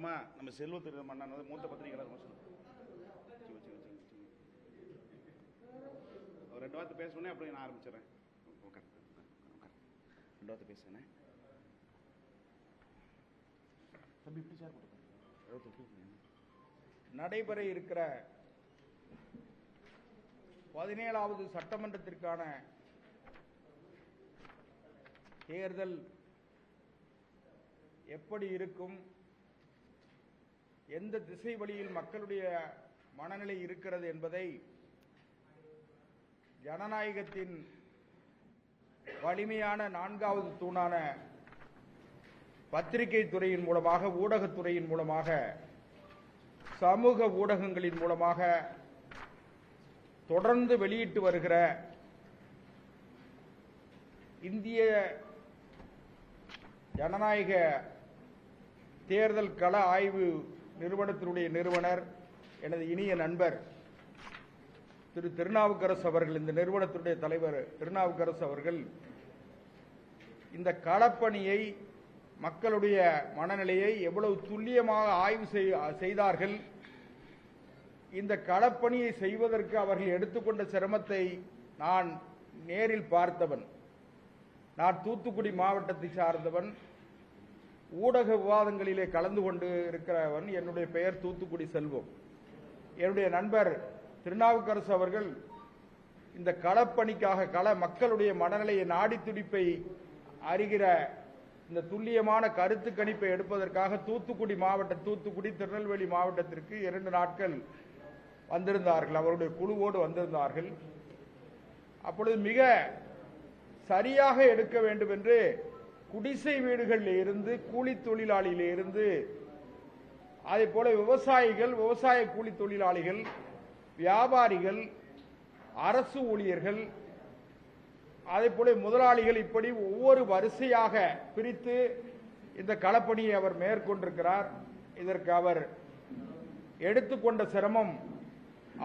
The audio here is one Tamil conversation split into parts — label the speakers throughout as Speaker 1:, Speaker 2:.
Speaker 1: மூலமா நம்ம செல்வத்திரு மன்னன் மூத்த பத்திரிகையாளர் ஒரு 2 வார்த்தை பேசணுன்னே அப்படியே நான் ஆரம்பிச்சிடறேன். ரெண்டு வார்த்தை பேசுனேன்.
Speaker 2: நடைபெற இருக்கிற 17வது சட்டமன்றத்திற்கான தேர்தல் எப்படி இருக்கும், எந்த திசை வழியில் மக்களுடைய மனநிலை இருக்கிறது என்பதை ஜனநாயகத்தின் வலிமையான 4வது தூணான பத்திரிகை துறையின் மூலமாக, ஊடகத்துறையின் மூலமாக, சமூக ஊடகங்களின் மூலமாக தொடர்ந்து வெளியிட்டு வருகிற இந்திய ஜனநாயக தேர்தல் கள ஆய்வு நிறுவனத்தினுடைய நிறுவனர், எனது இனிய நண்பர் திரு திருநாவுக்கரசு அவர்கள், இந்த நிறுவனத்தினுடைய தலைவர் திருநாவுக்கரசு அவர்கள் இந்த களப்பணியை, மக்களுடைய மனநிலையை எவ்வளவு துல்லியமாக ஆய்வு செய்தார்கள். இந்த களப்பணியை செய்வதற்கு அவர்கள் எடுத்துக்கொண்ட சிரமத்தை நான் நேரில் பார்த்தவன். நான் தூத்துக்குடி மாவட்டத்தை சார்ந்தவன், ஊடக விவாதங்களிலே கலந்து கொண்டு இருக்கிறவன். என்னுடைய பெயர் தூத்துக்குடி செல்வம். என்னுடைய நண்பர் திருநாவுக்கரசு அவர்கள் இந்த களப்பணிக்காக மக்களுடைய மனநிலையை, நாடி துடிப்பை அறிகிற இந்த துல்லியமான கருத்து கணிப்பை எடுப்பதற்காக தூத்துக்குடி திருநெல்வேலி மாவட்டத்திற்கு 2 நாட்கள் வந்திருந்தார்கள். அவருடைய குழுவோடு வந்திருந்தார்கள். அப்பொழுது மிக சரியாக எடுக்க வேண்டும் என்று குடிசை வீடுகளில் இருந்து, கூலி தொழிலாளியில இருந்து, அதே போல விவசாயிகள், விவசாய கூலி தொழிலாளிகள், வியாபாரிகள், அரசு ஊழியர்கள், அதே போல முதலாளிகள், இப்படி ஒவ்வொரு வரிசையாக பிரித்து இந்த களப்பணியை அவர் மேற்கொண்டிருக்கிறார். இதற்கு அவர் எடுத்துக்கொண்ட சிரமம்,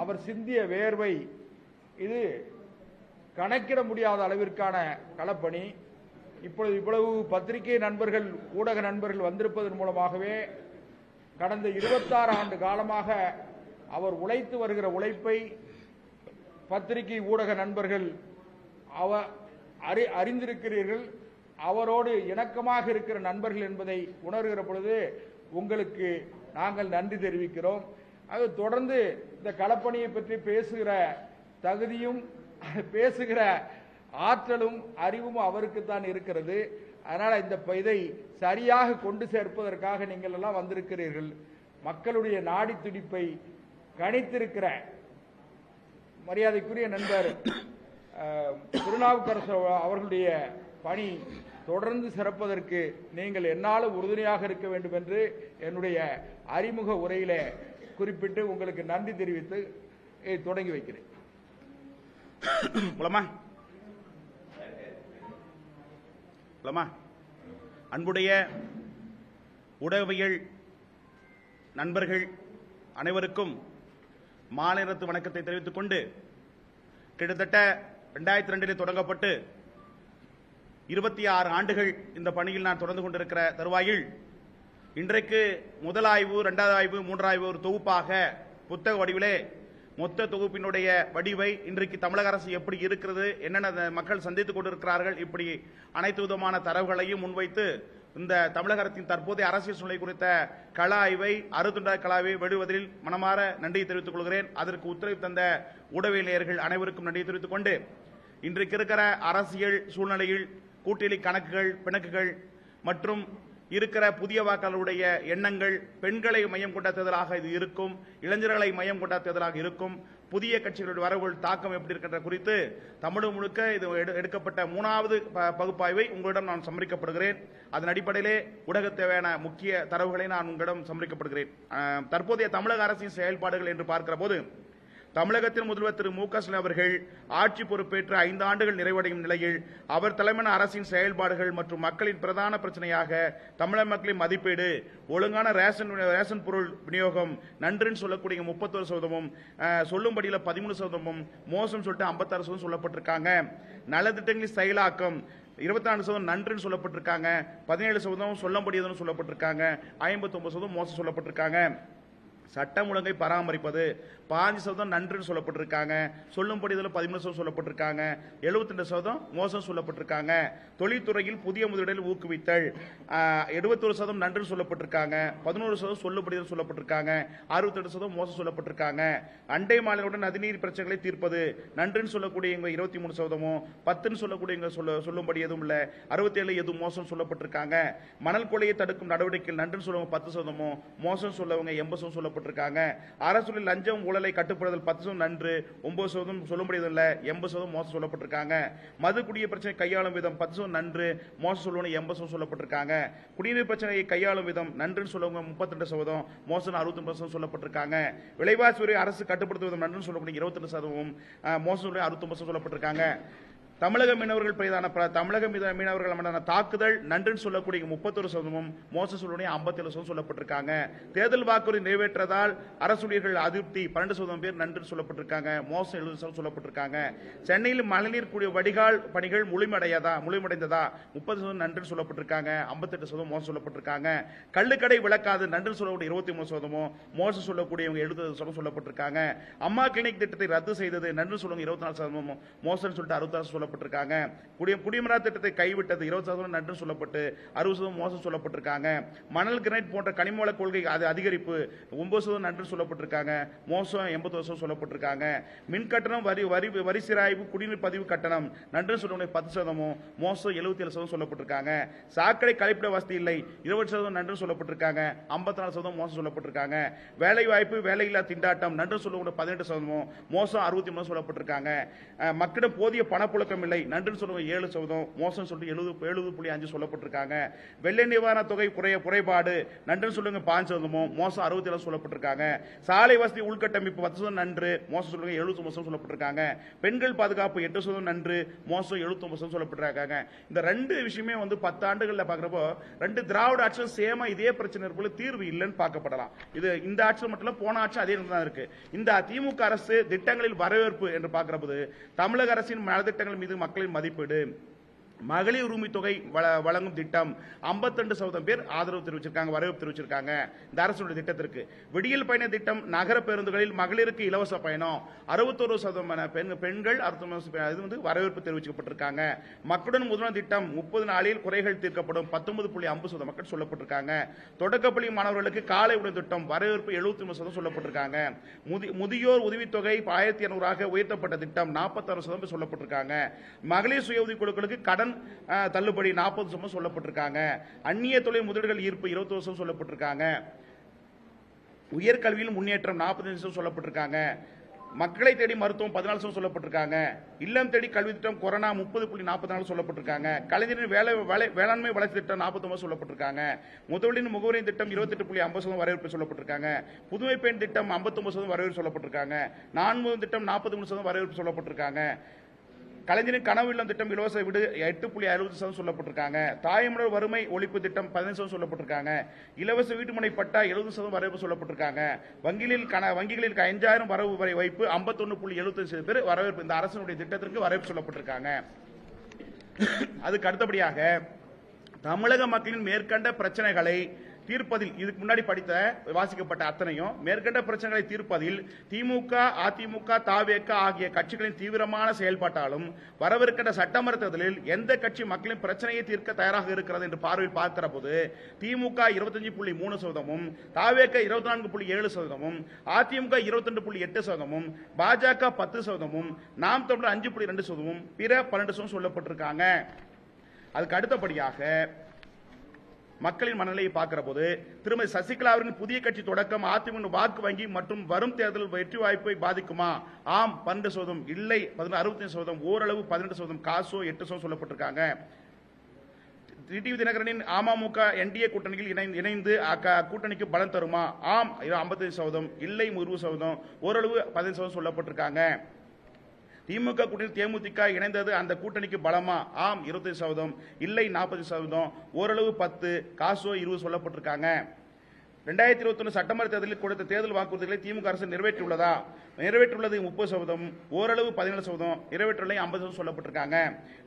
Speaker 2: அவர் சிந்திய வேர்வை, இது கணக்கிட முடியாத அளவிற்கான களப்பணி. இப்பொழுது இவ்வளவு பத்திரிகை நண்பர்கள், ஊடக நண்பர்கள் வந்திருப்பதன் மூலமாகவே கடந்த 26 ஆண்டு காலமாக அவர் உழைத்து வருகிற உழைப்பை பத்திரிகை ஊடக நண்பர்கள் அறிந்திருக்கிறீர்கள். அவரோடு இணக்கமாக இருக்கிற நண்பர்கள் என்பதை உணர்கிற பொழுது உங்களுக்கு நாங்கள் நன்றி தெரிவிக்கிறோம். அது தொடர்ந்து இந்த களப்பணியை பற்றி பேசுகிற தகுதியும், பேசுகிற ஆற்றலும் அறிவும் அவருக்குத்தான் இருக்கிறது. அதனால இதை சரியாக கொண்டு சேர்ப்பதற்காக நீங்கள் எல்லாம் வந்திருக்கிறீர்கள். மக்களுடைய நாடி துடிப்பை கணித்திருக்கிற மரியாதைக்குரிய நண்பர் திருநாவுக்கரசு அவர்களுடைய பணி தொடர்ந்து சிறப்பதற்கு நீங்கள் என்னாலும் உறுதுணையாக இருக்க வேண்டும் என்று என்னுடைய அறிமுக உரையில குறிப்பிட்டு உங்களுக்கு நன்றி தெரிவித்து தொடங்கி வைக்கிறேன்.
Speaker 1: அன்புடைய ஊடகவியல் நண்பர்கள் அனைவருக்கும் மாலை நேரத்து வணக்கத்தை தெரிவித்துக் கொண்டு, கிட்டத்தட்ட 2002 தொடங்கப்பட்டு 26 ஆண்டுகள் இந்த பணியில் நான் தொடர்ந்து கொண்டிருக்கிற தருவாயில் இன்றைக்கு முதல் ஆய்வு, 2வது ஆய்வு, 3வது ஆய்வு ஒரு தொகுப்பாக புத்தக வடிவிலே மொத்த தொகுப்பினுடைய வடிவை இன்றைக்கு தமிழக அரசு எப்படி இருக்கிறது, என்னென்ன மக்கள் சந்தித்துக் கொண்டிருக்கிறார்கள், இப்படி அனைத்து விதமான தரவுகளையும் முன்வைத்து இந்த தமிழக அரசின் தற்போதைய அரசியல் சூழ்நிலை குறித்த கள ஆய்வை, அறுதுண்ட கள ஆய்வை வெளிவதில் மனமாற நன்றி தெரிவித்துக் கொள்கிறேன். அதற்கு உத்தரவு தந்த ஊடகவியலாளர்கள் அனைவருக்கும் நன்றி தெரிவித்துக் கொண்டு, இன்றைக்கு இருக்கிற அரசியல் சூழ்நிலையில் கூட்டணி கணக்குகள், பிணக்குகள் மற்றும் இருக்கிற புதிய வாக்காளருடைய எண்ணங்கள், பெண்களை மையம் கொண்ட தேர்தலாக இது இருக்கும், இளைஞர்களை மையம் கொண்ட தேர்தலாக இருக்கும், புதிய கட்சிகளுடைய வரவுகள் தாக்கம் எப்படி இருக்கின்ற குறித்து தமிழகம் முழுக்க இது எடுக்கப்பட்ட 3வது பகுப்பாய்வை உங்களிடம் நான் சமர்ப்பிக்கப்படுகிறேன். அதன் அடிப்படையிலே ஊடக தேவையான முக்கிய தரவுகளை நான் உங்களிடம் சமர்ப்பிக்கப்படுகிறேன். தற்போதைய தமிழக அரசின் செயல்பாடுகள் என்று பார்க்கிற போது, தமிழகத்தின் முதல்வர் திரு மு க ஸ்டாலின் அவர்கள் ஆட்சி பொறுப்பேற்று 5 ஆண்டுகள் நிறைவடையும் நிலையில் அவர் தலைமையான அரசின் செயல்பாடுகள் மற்றும் மக்களின் பிரதான பிரச்சனையாக தமிழக மக்களின் மதிப்பீடு, ஒழுங்கான ரேஷன் பொருள் விநியோகம், நன்றுன்னு சொல்லக்கூடிய 31%, சொல்லும்படியில் 13%, மோசம் சொல்லிட்டு 56% சொல்லப்பட்டிருக்காங்க. நலத்திட்டங்களின் செயலாக்கம், 24% நன்றுன்னு சொல்லப்பட்டிருக்காங்க, 17% சொல்ல முடியாதுன்னு சொல்லப்பட்டிருக்காங்க, 59% மோசம் சொல்லப்பட்டிருக்காங்க. சட்டம் ஒழுங்கை பராமரிப்பது 5% நன்றுன்னு சொல்லப்பட்டிருக்காங்க, சொல்லும்படியில் 13% சொல்லப்பட்டிருக்காங்க, 72% மோசம் சொல்லப்பட்டிருக்காங்க. தொழில்துறையில் புதிய முதலீடுகளை ஊக்குவித்தல் 71% நன்றுன்னு சொல்லப்பட்டிருக்காங்க, 11% சொல்லும்படியில் சொல்லப்பட்டிருக்காங்க, 68% மோசம் சொல்லப்பட்டிருக்காங்க. அண்டை மாநிலங்களுடன் நதிநீர் பிரச்சனைகளை தீர்ப்பது நன்றுன்னு சொல்லக்கூடியவங்க 23%, 10ன்னு சொல்லக்கூடியவங்க சொல்லும்படி எதுவும் இல்லை, 67 எதுவும் மோசம் சொல்லப்பட்டிருக்காங்க. மணல் கொள்ளையை தடுக்கும் நடவடிக்கைகள் நன்றுன்னு சொல்லவங்க 10%, மோசம் சொல்லவங்க 80% சொல்லப்பட்டிருக்காங்க. அரசு லஞ்சம் ஊழலை கட்டுப்படுதல் 10% நன்று, 9% சொல்ல முடியதில்லை, 80% மோசம் சொல்லப்பட்டிருக்காங்க. மது குடிய பிரச்சனை கையாளும் விதம் 10% நன்று, மோசம் சொல்லுவங்க 80% சொல்லப்பட்டிருக்காங்க. குடிநீர் பிரச்சனையை கையாளும் விதம் நன்றுன்னு சொல்லவங்க 32%, மோசம் 69% சொல்லப்பட்டிருக்காங்க. விலைவாசி உயர்வை அரசு கட்டுப்படுத்துவதும் நன்றுன்னு சொல்லக்கூடிய 22%, மோசம் 69% சொல்லப்பட்டிருக்காங்க. தமிழக மீனவர்கள் மீதான தமிழக மீனவர்கள் மீதான தாக்குதல் நன்றுன்னு சொல்லக்கூடிய 31%, மோசம் சொல்லக்கூடிய 57% சொல்லப்பட்டிருக்காங்க. தேர்தல் வாக்குறுதி நிறைவேற்றதால் அரசு ஊழியர்கள் அதிருப்தி 12% பேர் நன்றுன்னு சொல்லப்பட்டிருக்காங்க, மோசம் 70% சொல்லப்பட்டிருக்காங்க. சென்னையில் மழைநீர் வடிகால் பணிகள் முழுமையடைந்ததா 30% நன்றுன்னு சொல்லப்பட்டிருக்காங்க, 58% மோசம் சொல்லப்பட்டிருக்காங்க. கள்ளுக்கடை விளக்காது நன்றுன்னு சொல்லக்கூடிய 23%, மோசம் சொல்லக்கூடியவங்க 70% சொல்லப்பட்டிருக்காங்க. அம்மா கிளினிக் திட்டத்தை ரத்து செய்தது நன்றுன்னு சொல்லுவாங்க 24%, மோசம் சொல்லிட்டு 66% சொல்லப்பட்டிருக்காங்க. குடிமரா திட்டத்தை கைவிட்டது 20% நன்று சொல்லப்பட்டு 60% மோசம் சொல்லப்பட்டிருக்காங்க. மணல் கிரைட் போன்ற கனிமவள கொள்கை அதிகரிப்பு 9% நன்று சொல்லப்பட்டிருக்காங்க, மோசம் 80% சொல்லப்பட்டிருக்காங்க. மின் கட்டணம் வரி சிராய்வு குடிநீர் பதிவு கட்டணம் நன்று சொல்ல 10%, மோசம் 77% சொல்லப்பட்டிருக்காங்க. சாக்கடை கழிப்பிட வசதி இல்லை 20% நன்று சொல்லப்பட்டிருக்காங்க, 54% மோசம் சொல்லப்பட்டிருக்காங்க. வேலை வாய்ப்பு வேலையில்லா திண்டாட்டம் நன்று சொல்ல 18%, மோசம் 63% சொல்லப்பட்டிருக்காங்க. மக்களிடம் போதிய பணப்புழக்கம் இல்லை நன்று சொல்லுங்க 7%, மோசம் சொல்லிட்டு 70.5 சொல்லப்பட்டிருக்காங்க. வெள்ளை நிவாரண தொகை குறைபாடு நன்று சொல்லுங்க 5%, மோசம் 67 சொல்லப்பட்டிருக்காங்க. சாலை வசதி உள்கட்டமைப்பு 10% நன்று, மோசம் சொல்லுங்க 70% சொல்லப்பட்டிருக்காங்க. பெண்கள் பாதுகாப்பு 8% நன்று, மோசம் 79% சொல்லப்பட்டிருக்காங்க. இந்த ரெண்டு விஷயமே 10 ஆண்டுகள்ல பாக்குறப்போ ரெண்டு திராவிட ஆட்சியும் சேமா இதே பிரச்சனை இருப்பது தீர்வு இல்லைன்னு பார்க்கப்படலாம். இது இந்த ஆட்சியில் மட்டும் போன ஆட்சி அதே தான் இருக்கு. இந்த திமுக அரசு திட்டங்களில் வரவேற்பு என்று பார்க்கிறபோது தமிழக அரசின் நலத்திட்டங்கள் மீது மக்களின் மதிப்பீடு, மகளிர் உரிமை தொகை வழங்கும் திட்டம் 52% பேர் ஆதரவு தெரிவிச்சிருக்காங்க, வரவேற்பு தெரிவிச்சிருக்காங்க இந்த அரசுடைய திட்டத்திற்கு. விடியல் பயண திட்டம் நகர பேருந்துகளில் மகளிருக்கு இலவச பயணம் 61% பெண்கள் இது வரவேற்பு தெரிவிக்கப்பட்டிருக்காங்க. மக்களுடன் முதல்வர் திட்டம் 30 நாளில் குறைகள் தீர்க்கப்படும் 19.5% மக்கள் சொல்லப்பட்டிருக்காங்க. தொடக்கப்பள்ளி மாணவர்களுக்கு காலை உணவு திட்டம் வரவேற்பு 73% சொல்லப்பட்டிருக்காங்க. முதியோர் உதவித்தொகை 1200 உயர்த்தப்பட்ட திட்டம் 46% சொல்லப்பட்டிருக்காங்க. மகளிர் சுய உதவி குழுக்களுக்கு கடன் தள்ளுபடி 40% சொல்லப்பட்டிருக்காங்க. அந்நிய தொழில் முதலீடுகள் ஈர்ப்பு 20% சொல்லப்பட்டிருக்காங்க. உயர்கல்வியில் முன்னேற்றம் 45% சொல்லப்பட்டிருக்காங்க. மக்களை தேடி மருத்துவம் 14% சொல்லப்பட்டிருக்காங்க. இல்லம் தேடி கல்வி திட்டம் கொரோனா 30.44 சொல்லப்பட்டிருக்காங்க. கலைஞரின் வேளாண்மை வளர்ச்சி திட்டம் 49 சொல்லப்பட்டிருக்காங்க. முதல்வரின் முகவரி திட்டம் 28.50% வரவேற்பு சொல்லப்பட்டிருக்காங்க. புதுமை பெண் திட்டம் 59% வரவேற்பு சொல்லப்பட்டிருக்காங்க. 4 திட்டம் 43% வரவேற்பு சொல்லப்பட்டிருக்காங்க. கலைஞரின் கனவு இல்லம் திட்டம் இலவச வீடு 8.60% சொல்லப்பட்டிருக்காங்க. தாய்மலர் வறுமை ஒழிப்பு திட்டம் 15% சொல்லப்பட்டிருக்காங்க. இலவச வீட்டுமனை பட்டா 70% வரவேற்பு சொல்லப்பட்டிருக்காங்க. வங்கிகளில் 5000 வரவு வரை வைப்பு 51.75 பேர் வரவேற்பு இந்த அரசினுடைய திட்டத்திற்கு வரவேற்பு சொல்லப்பட்டிருக்காங்க. அதுக்கு அடுத்தபடியாக தமிழக மக்களின் மேற்கண்ட பிரச்சனைகளை தீர்ப்பதில் இதுக்கு முன்னாடி வாசிக்கப்பட்ட அத்தனையும் மேற்கண்ட பிரச்சனைகளை தீர்ப்பதில் திமுக, அதிமுக, தவேக ஆகிய கட்சிகளின் தீவிரமான செயல்பாட்டாலும் வரவிருக்கின்ற சட்டமன்ற தேர்தலில் எந்த கட்சி மக்களின் பிரச்சனையை தீர்க்க தயாராக இருக்கிறது என்று பார்வையில் பார்க்கிற போது திமுக 25.3%, தவேக 24.7%, அதிமுக 22.8%, பாஜக 10%, நாம் தமிழர் 5.2%, பிற 12% சொல்லப்பட்டிருக்காங்க. அதுக்கு அடுத்தபடியாக மக்களின் மனநிலையை பார்க்கிற போது திருமதி சசிகலா அவர்களின் புதிய கட்சி தொடக்கம் அதிமுக வாக்கு வங்கி மற்றும் வரும் தேர்தல் வெற்றி வாய்ப்பை பாதிக்குமா? ஆம் 12%, இல்லை 65%, ஓரளவு 18%, காசோ 8% சொல்லப்பட்டிருக்காங்க. டிடிவி தினகரனின் அமமுக என்டிஏ கூட்டணியில் இணைந்து கூட்டணிக்கு பலம் தருமா? ஆம் 55%, இல்லை 20%, ஓரளவு 15% சொல்லப்பட்டிருக்காங்க. திமுக கூட்டணி தேமுதிக இணைந்தது அந்த கூட்டணிக்கு பலமா? ஆம் 25%, இல்லை 40%, ஓரளவு 10%, காசோ 20% சொல்லப்பட்டிருக்காங்க. 2021 சட்டமன்ற தேர்தலில் கொடுத்த தேர்தல் வாக்குறுதிகளை திமுக அரசு நிறைவேற்றியுள்ளதா? நிறைவேற்றுள்ளது 30%, ஓரளவு 17%, நிறைவேற்றுள்ள 50% சொல்லப்பட்டிருக்காங்க.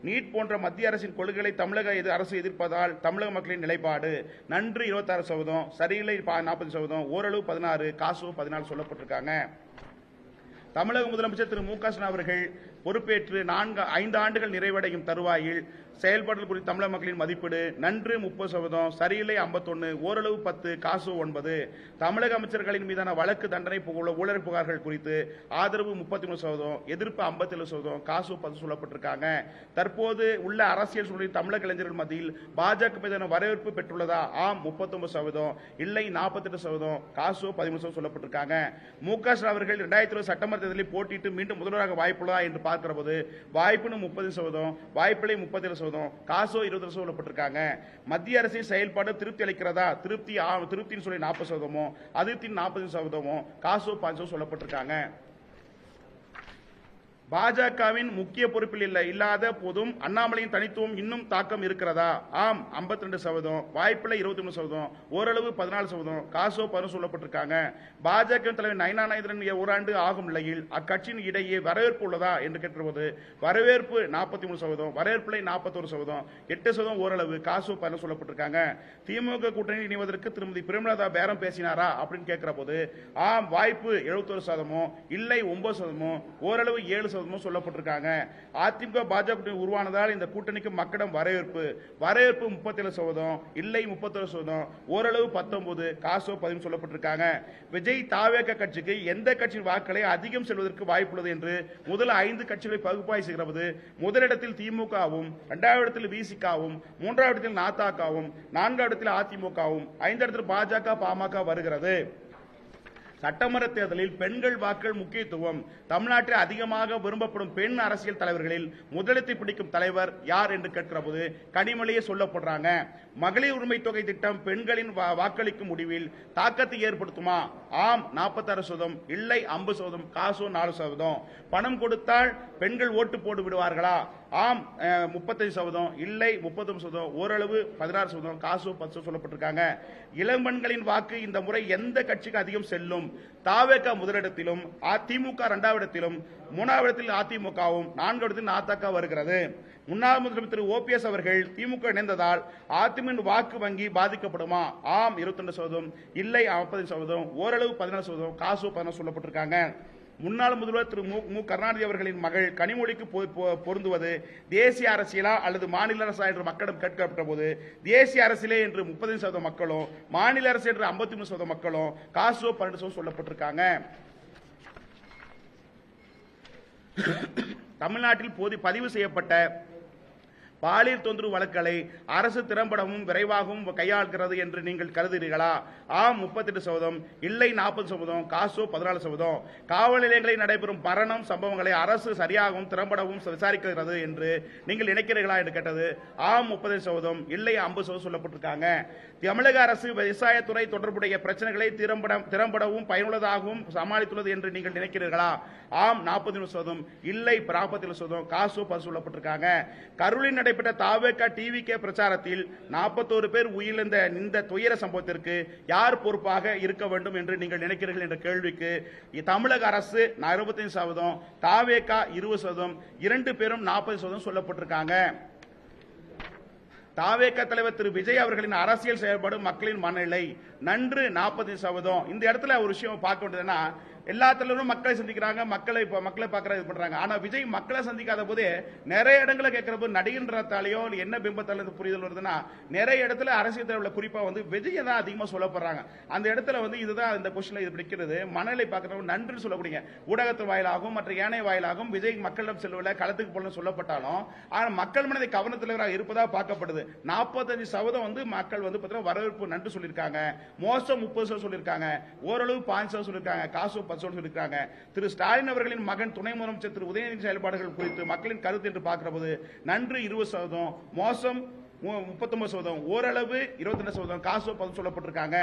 Speaker 1: நீட் போன்ற மத்திய அரசின் கொள்கைகளை தமிழக அரசு எதிர்ப்பதால் தமிழக மக்களின் நிலைப்பாடு நன்று 26%, சரியில்லை 40%, ஓரளவு 16, காசு 14 சொல்லப்பட்டிருக்காங்க. தமிழக முதலமைச்சர் திரு மு க ஸ்டாலின் அவர்கள் பொறுப்பேற்று 5 ஆண்டுகள் நிறைவடையும் தருவாயில் செயல்பாடுகள் குறித்து தமிழக மக்களின் மதிப்பீடு நன்று 30%, சரியில்லை 51, ஓரளவு 10, காசு 9. தமிழக அமைச்சர்களின் மீதான வழக்கு தண்டனை ஊழல் புகார்கள் குறித்து ஆதரவு 33%, எதிர்ப்பு 57%, காசு 10 சொல்லப்பட்டிருக்காங்க. தற்போது உள்ள அரசியல் சூழலில் தமிழக இளைஞர்கள் மத்தியில் பாஜக மீதான வரவேற்பு பெற்றுள்ளதா? ஆம் 39%, இல்லை 48%, காசு 13% சொல்லப்பட்டிருக்காங்க. மு க ஸ்டாலின் அவர்கள் 2020 சட்டமன்ற தேர்தலில் போட்டியிட்டு மீண்டும் முதல்வராக வாய்ப்புள்ளதா என்று பார்க்கிற போது வாய்ப்புன்னு 30%, வாய்ப்பில்லை 37%, காசோ 20% சொல்லப்பட்டிருக்காங்க. மத்திய அரசின் செயல்பாடு திருப்தி அளிக்கிறதா? திருப்தின்னு சொல்லி 40%, அதிருப்தின்னு 40%, காசோ 5% சொல்லப்பட்டிருக்காங்க. பாஜகவின் முக்கிய பொறுப்பில் இல்லாத போதும் அண்ணாமலையின் தனித்துவம் இன்னும் தாக்கம் இருக்கிறதா? ஆம் 52%, வாய்ப்பில்லை 23%, ஓரளவு 14%, காசோ 10 சொல்லப்பட்டிருக்காங்க. பாஜக தலைவர் நயனா நாகேந்திரன் ஓராண்டு ஆகும் நிலையில் அக்கட்சியின் இடையே வரவேற்பு உள்ளதா என்று கேட்கிறது. வரவேற்பு 43%, வரவேற்பில்லை 41%, 8% ஓரளவு, காசோ 10 சொல்லப்பட்டிருக்காங்க. திமுக கூட்டணி இணைவதற்கு திருமதி பிரேமலதா பேரம் பேசினாரா அப்படின்னு கேட்கிற போது ஆம் வாய்ப்பு 71%, இல்லை 9%, ஓரளவு 7% சொல்லப்பட்டிருக்காங்க. அதிமுக பாஜக உருவானதால் இந்த கூட்டணிக்கு மக்களிடம் வரவேற்பு 37%, இல்லை 31%, ஓரளவு 19, காசோ 10 சொல்லப்பட்டிருக்காங்க. விஜய் தாவேக கட்சிக்கு எந்த கட்சியின் வாக்களை அதிகம் செல்வதற்கு வாய்ப்புள்ளது என்று முதல் 5 கட்சிகளை பகுப்பாய்வு செய்கிறது. முதலிடத்தில் திமுகவும், 2வது இடத்தில் விசிகாவும், 3வது இடத்தில் நாதாகவும், 4வது இடத்தில் அதிமுகவும், 5வது இடத்தில் பாஜக பாமக வருகிறது. சட்டமன்ற தேர்தலில் பெண்கள் வாக்கள் முக்கியத்துவம். தமிழ்நாட்டில் அதிகமாக விரும்பப்படும் பெண் அரசியல் தலைவர்களில் முதலிடத்தை பிடிக்கும் தலைவர் யார் என்று கேட்கிற போது கனிமொழியே சொல்லப்படுறாங்க. மகளிர் உரிமை தொகை திட்டம் பெண்களின் வாக்களிக்கும் முடிவில் தாக்கத்தை ஏற்படுத்துமா? ஆம் 46%, இல்லை 50%, காசோ 4%. பணம் கொடுத்தால் பெண்கள் ஓட்டு போட்டு விடுவார்களா? ஆம் 35%, இல்லை 30%, ஓரளவு 16%, காசோ 10% சொல்லப்பட்டிருக்காங்க. இளம்பெண்களின் வாக்கு இந்த முறை எந்த கட்சிக்கு அதிகம் செல்லும்? தாவேக முதலிடத்திலும், அதிமுக 2வது இடத்திலும், 3வது இடத்தில் அதிமுகவும், 4வது இடத்தில் நாதக வருகிறது. முன்னாள் முதலமைச்சர் திரு ஓபிஎஸ் அவர்கள் திமுக இணைந்ததால் அதிமுக வாக்கு வங்கி பாதிக்கப்படுமா? ஆம் 22%, இல்லை 40%, ஓரளவு 14%, காசு 10 சொல்லப்பட்டிருக்காங்க. முன்னாள் முதல்வர் திரு மு கருணாநிதி அவர்களின் மகள் கனிமொழிக்கு பொருந்துவது தேசிய அரசியலா அல்லது மாநில அரசா என்று மக்களிடம் கேட்கப்பட்ட போது தேசிய அரசியலே என்று 35% மக்களும், மாநில அரசு என்று 53% மக்களும், காசோ 12% சொல்லப்பட்டிருக்காங்க. தமிழ்நாட்டில் பதிவு செய்யப்பட்ட பாலியல் தொந்தரவு வழக்குகளை அரசு திறம்படவும் விரைவாகவும் கையாள்கிறது என்று நீங்கள் கருதுகிறீர்களா? ஆம் 38%, இல்லை 40%, காசோ 14%. காவல் நிலையங்களில் நடைபெறும் மரணம் சம்பவங்களை அரசு சரியாகவும் திறம்படவும் விசாரிக்கிறது என்று நீங்கள் நினைக்கிறீர்களா என்று கேட்டது ஆம் 35%, இல்லை 50% சொல்லப்பட்டிருக்காங்க. தமிழக அரசு விவசாயத்துறை தொடர்புடைய பிரச்சனைகளை திறம்படவும் பயனுள்ளதாகவும் சமாளித்துள்ளது என்று நீங்கள் நினைக்கிறீர்களா? ஆம் 43%, இல்லை 47%, காசோ 10 சொல்லப்பட்டிருக்காங்க. கரூரில் நடைபெற்ற தாவேக டிவிகே பிரச்சாரத்தில் 41 பேர் உயிரிழந்த இந்த துயர சம்பவத்திற்கு யார் பொறுப்பாக இருக்க வேண்டும் என்று நீங்கள் நினைக்கிறீர்கள் என்ற கேள்விக்கு தமிழக அரசு 65%, தாவேக 20%, 2 பேரும் 40% சொல்லப்பட்டிருக்காங்க. தாவேக தலைவர் திரு விஜய் அவர்களின் அரசியல் செயல்பாடு மக்களின் மனநிலை நன்று 40%. இந்த இடத்துல ஒரு விஷயம் பார்க்க வேண்டியதுன்னா எல்லா தலைவரும் மக்களை சந்திக்கிறாங்க, மக்களை பார்க்கறது இது பண்றாங்க. ஆனா விஜய் மக்களை சந்திக்காத போதே நிறைய இடங்களை கேட்கிற போது நடிகன்றத்தாலேயோ என்ன பிம்பத்தால புரிதல் வருதுன்னா நிறைய இடத்துல அரசியல் தலைவர்கள் குறிப்பா விஜயை தான் அதிகமா சொல்லப்படுறாங்க. அந்த இடத்துல இதுதான் இந்த கொஸ்டின்ல இது பிடிக்கிறது. மனநிலை பார்க்கறவங்க நன்றி சொல்லக்கூடிய ஊடகத்தின் வாயிலாகவும் மற்ற ஏனைய வாயிலாகவும் விஜய் மக்களிடம் செல்வதில் களத்துக்கு போல சொல்லப்பட்டாலும் ஆனா மக்கள் மனதை கவனத்தில் இருப்பதாக பார்க்கப்படுது. 45% மக்கள் வரவேற்பு நன்றி சொல்லியிருக்காங்க. மோசம் 30% சொல்லியிருக்காங்க. ஓரளவு 5% சொல்லியிருக்காங்க. காசு சொல்லியிருக்காங்க. திரு ஸ்டாலின் அவர்களின் மகன் துணை முதலமைச்சர் திரு உதயநிதி செயல்பாடுகள் குறித்து மக்களின் கருத்து என்று பார்க்கிற போது நன்று 20%, மோசம் 39%, ஓரளவு 22%, காசு 10 சொல்லப்பட்டிருக்காங்க.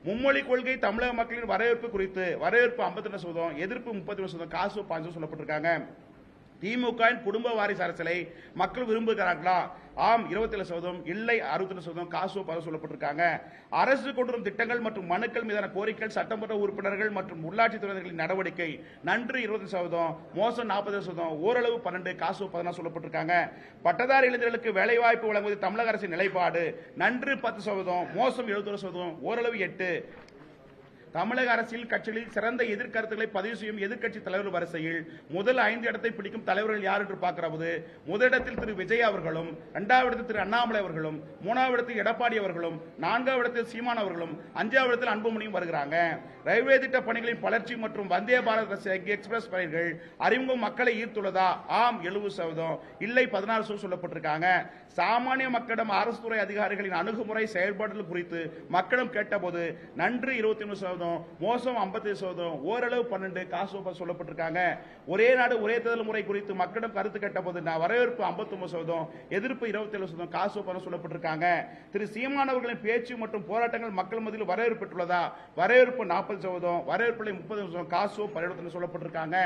Speaker 1: மும்மொழி கொள்கை தமிழக மக்களின் வரவேற்பு குறித்து வரவேற்பு 52%, எதிர்ப்பு 31%, காசு 5 சொல்லப்பட்டிருக்காங்க. திமுகவின் குடும்ப வாரிசு அரசியலை மக்கள் விரும்புகிறார்களா? ஆம் 27%, இல்லை 62%, காசோ பல சொல்லப்பட்டிருக்காங்க. அரசு கொண்டுவரும் திட்டங்கள் மற்றும் மனுக்கள் மீதான கோரிக்கைகள், சட்டமன்ற உறுப்பினர்கள் மற்றும் உள்ளாட்சி துறைகளின் நடவடிக்கை நன்று 20%, மோசம் 40%, ஓரளவு 12, காசோ 14 சொல்லப்பட்டிருக்காங்க. பட்டதாரி இளைஞர்களுக்கு வேலைவாய்ப்பு வழங்குவது தமிழக அரசின் நிலைப்பாடு நன்று 10%, மோசம் 71%, ஓரளவு 8. தமிழக அரசியல் கட்சிகளில் சிறந்த எதிர்கருத்துக்களை பதிவு செய்யும் எதிர்க்கட்சி தலைவர் வரிசையில் முதல் 5 இடத்தை பிடிக்கும் தலைவர்கள் யார் என்று பார்க்கிறது. முதலிடத்தில் திரு விஜய் அவர்களும், 2வது இடத்தில் திரு அண்ணாமலை அவர்களும், 3வது இடத்தில் எடப்பாடி அவர்களும், 4வது இடத்தில் சீமான் அவர்களும், 5வது இடத்தில் அன்புமணியும் வருகிறாங்க. ரயில்வே திட்ட பணிகளின் வளர்ச்சி மற்றும் வந்தே பாரத் எக்ஸ்பிரஸ் ரயில்கள் அறிமுகம் மக்களை ஈர்த்துள்ளதா? ஆம் 70%, இல்லை 16% சொல்லப்பட்டிருக்காங்க. சாமானிய மக்களிடம் அரசு துறை அதிகாரிகளின் அணுகுமுறை செயல்பாடுகள் குறித்து மக்களிடம் கேட்டபோது நன்று 23%, மோசம் 50%, ஓரளவு 12, காசு சொல்லப்பட்டிருக்காங்க. ஒரே நாடு ஒரே தேர்தல் முறை குறித்து மக்களிடம் கருத்து கேட்டபோது வரவேற்பு 59%, எதிர்ப்பு 27%, காசு சொல்லப்பட்டிருக்காங்க. திரு சீமான் அவர்களின் பேச்சு மற்றும் போராட்டங்கள் மக்கள் மத்தியில் வரவேற்பு பெற்றுள்ளதா? வரவேற்பு 40%, வரவேற்பில்லை 30%, காசு 17% சொல்லப்பட்டிருக்காங்க.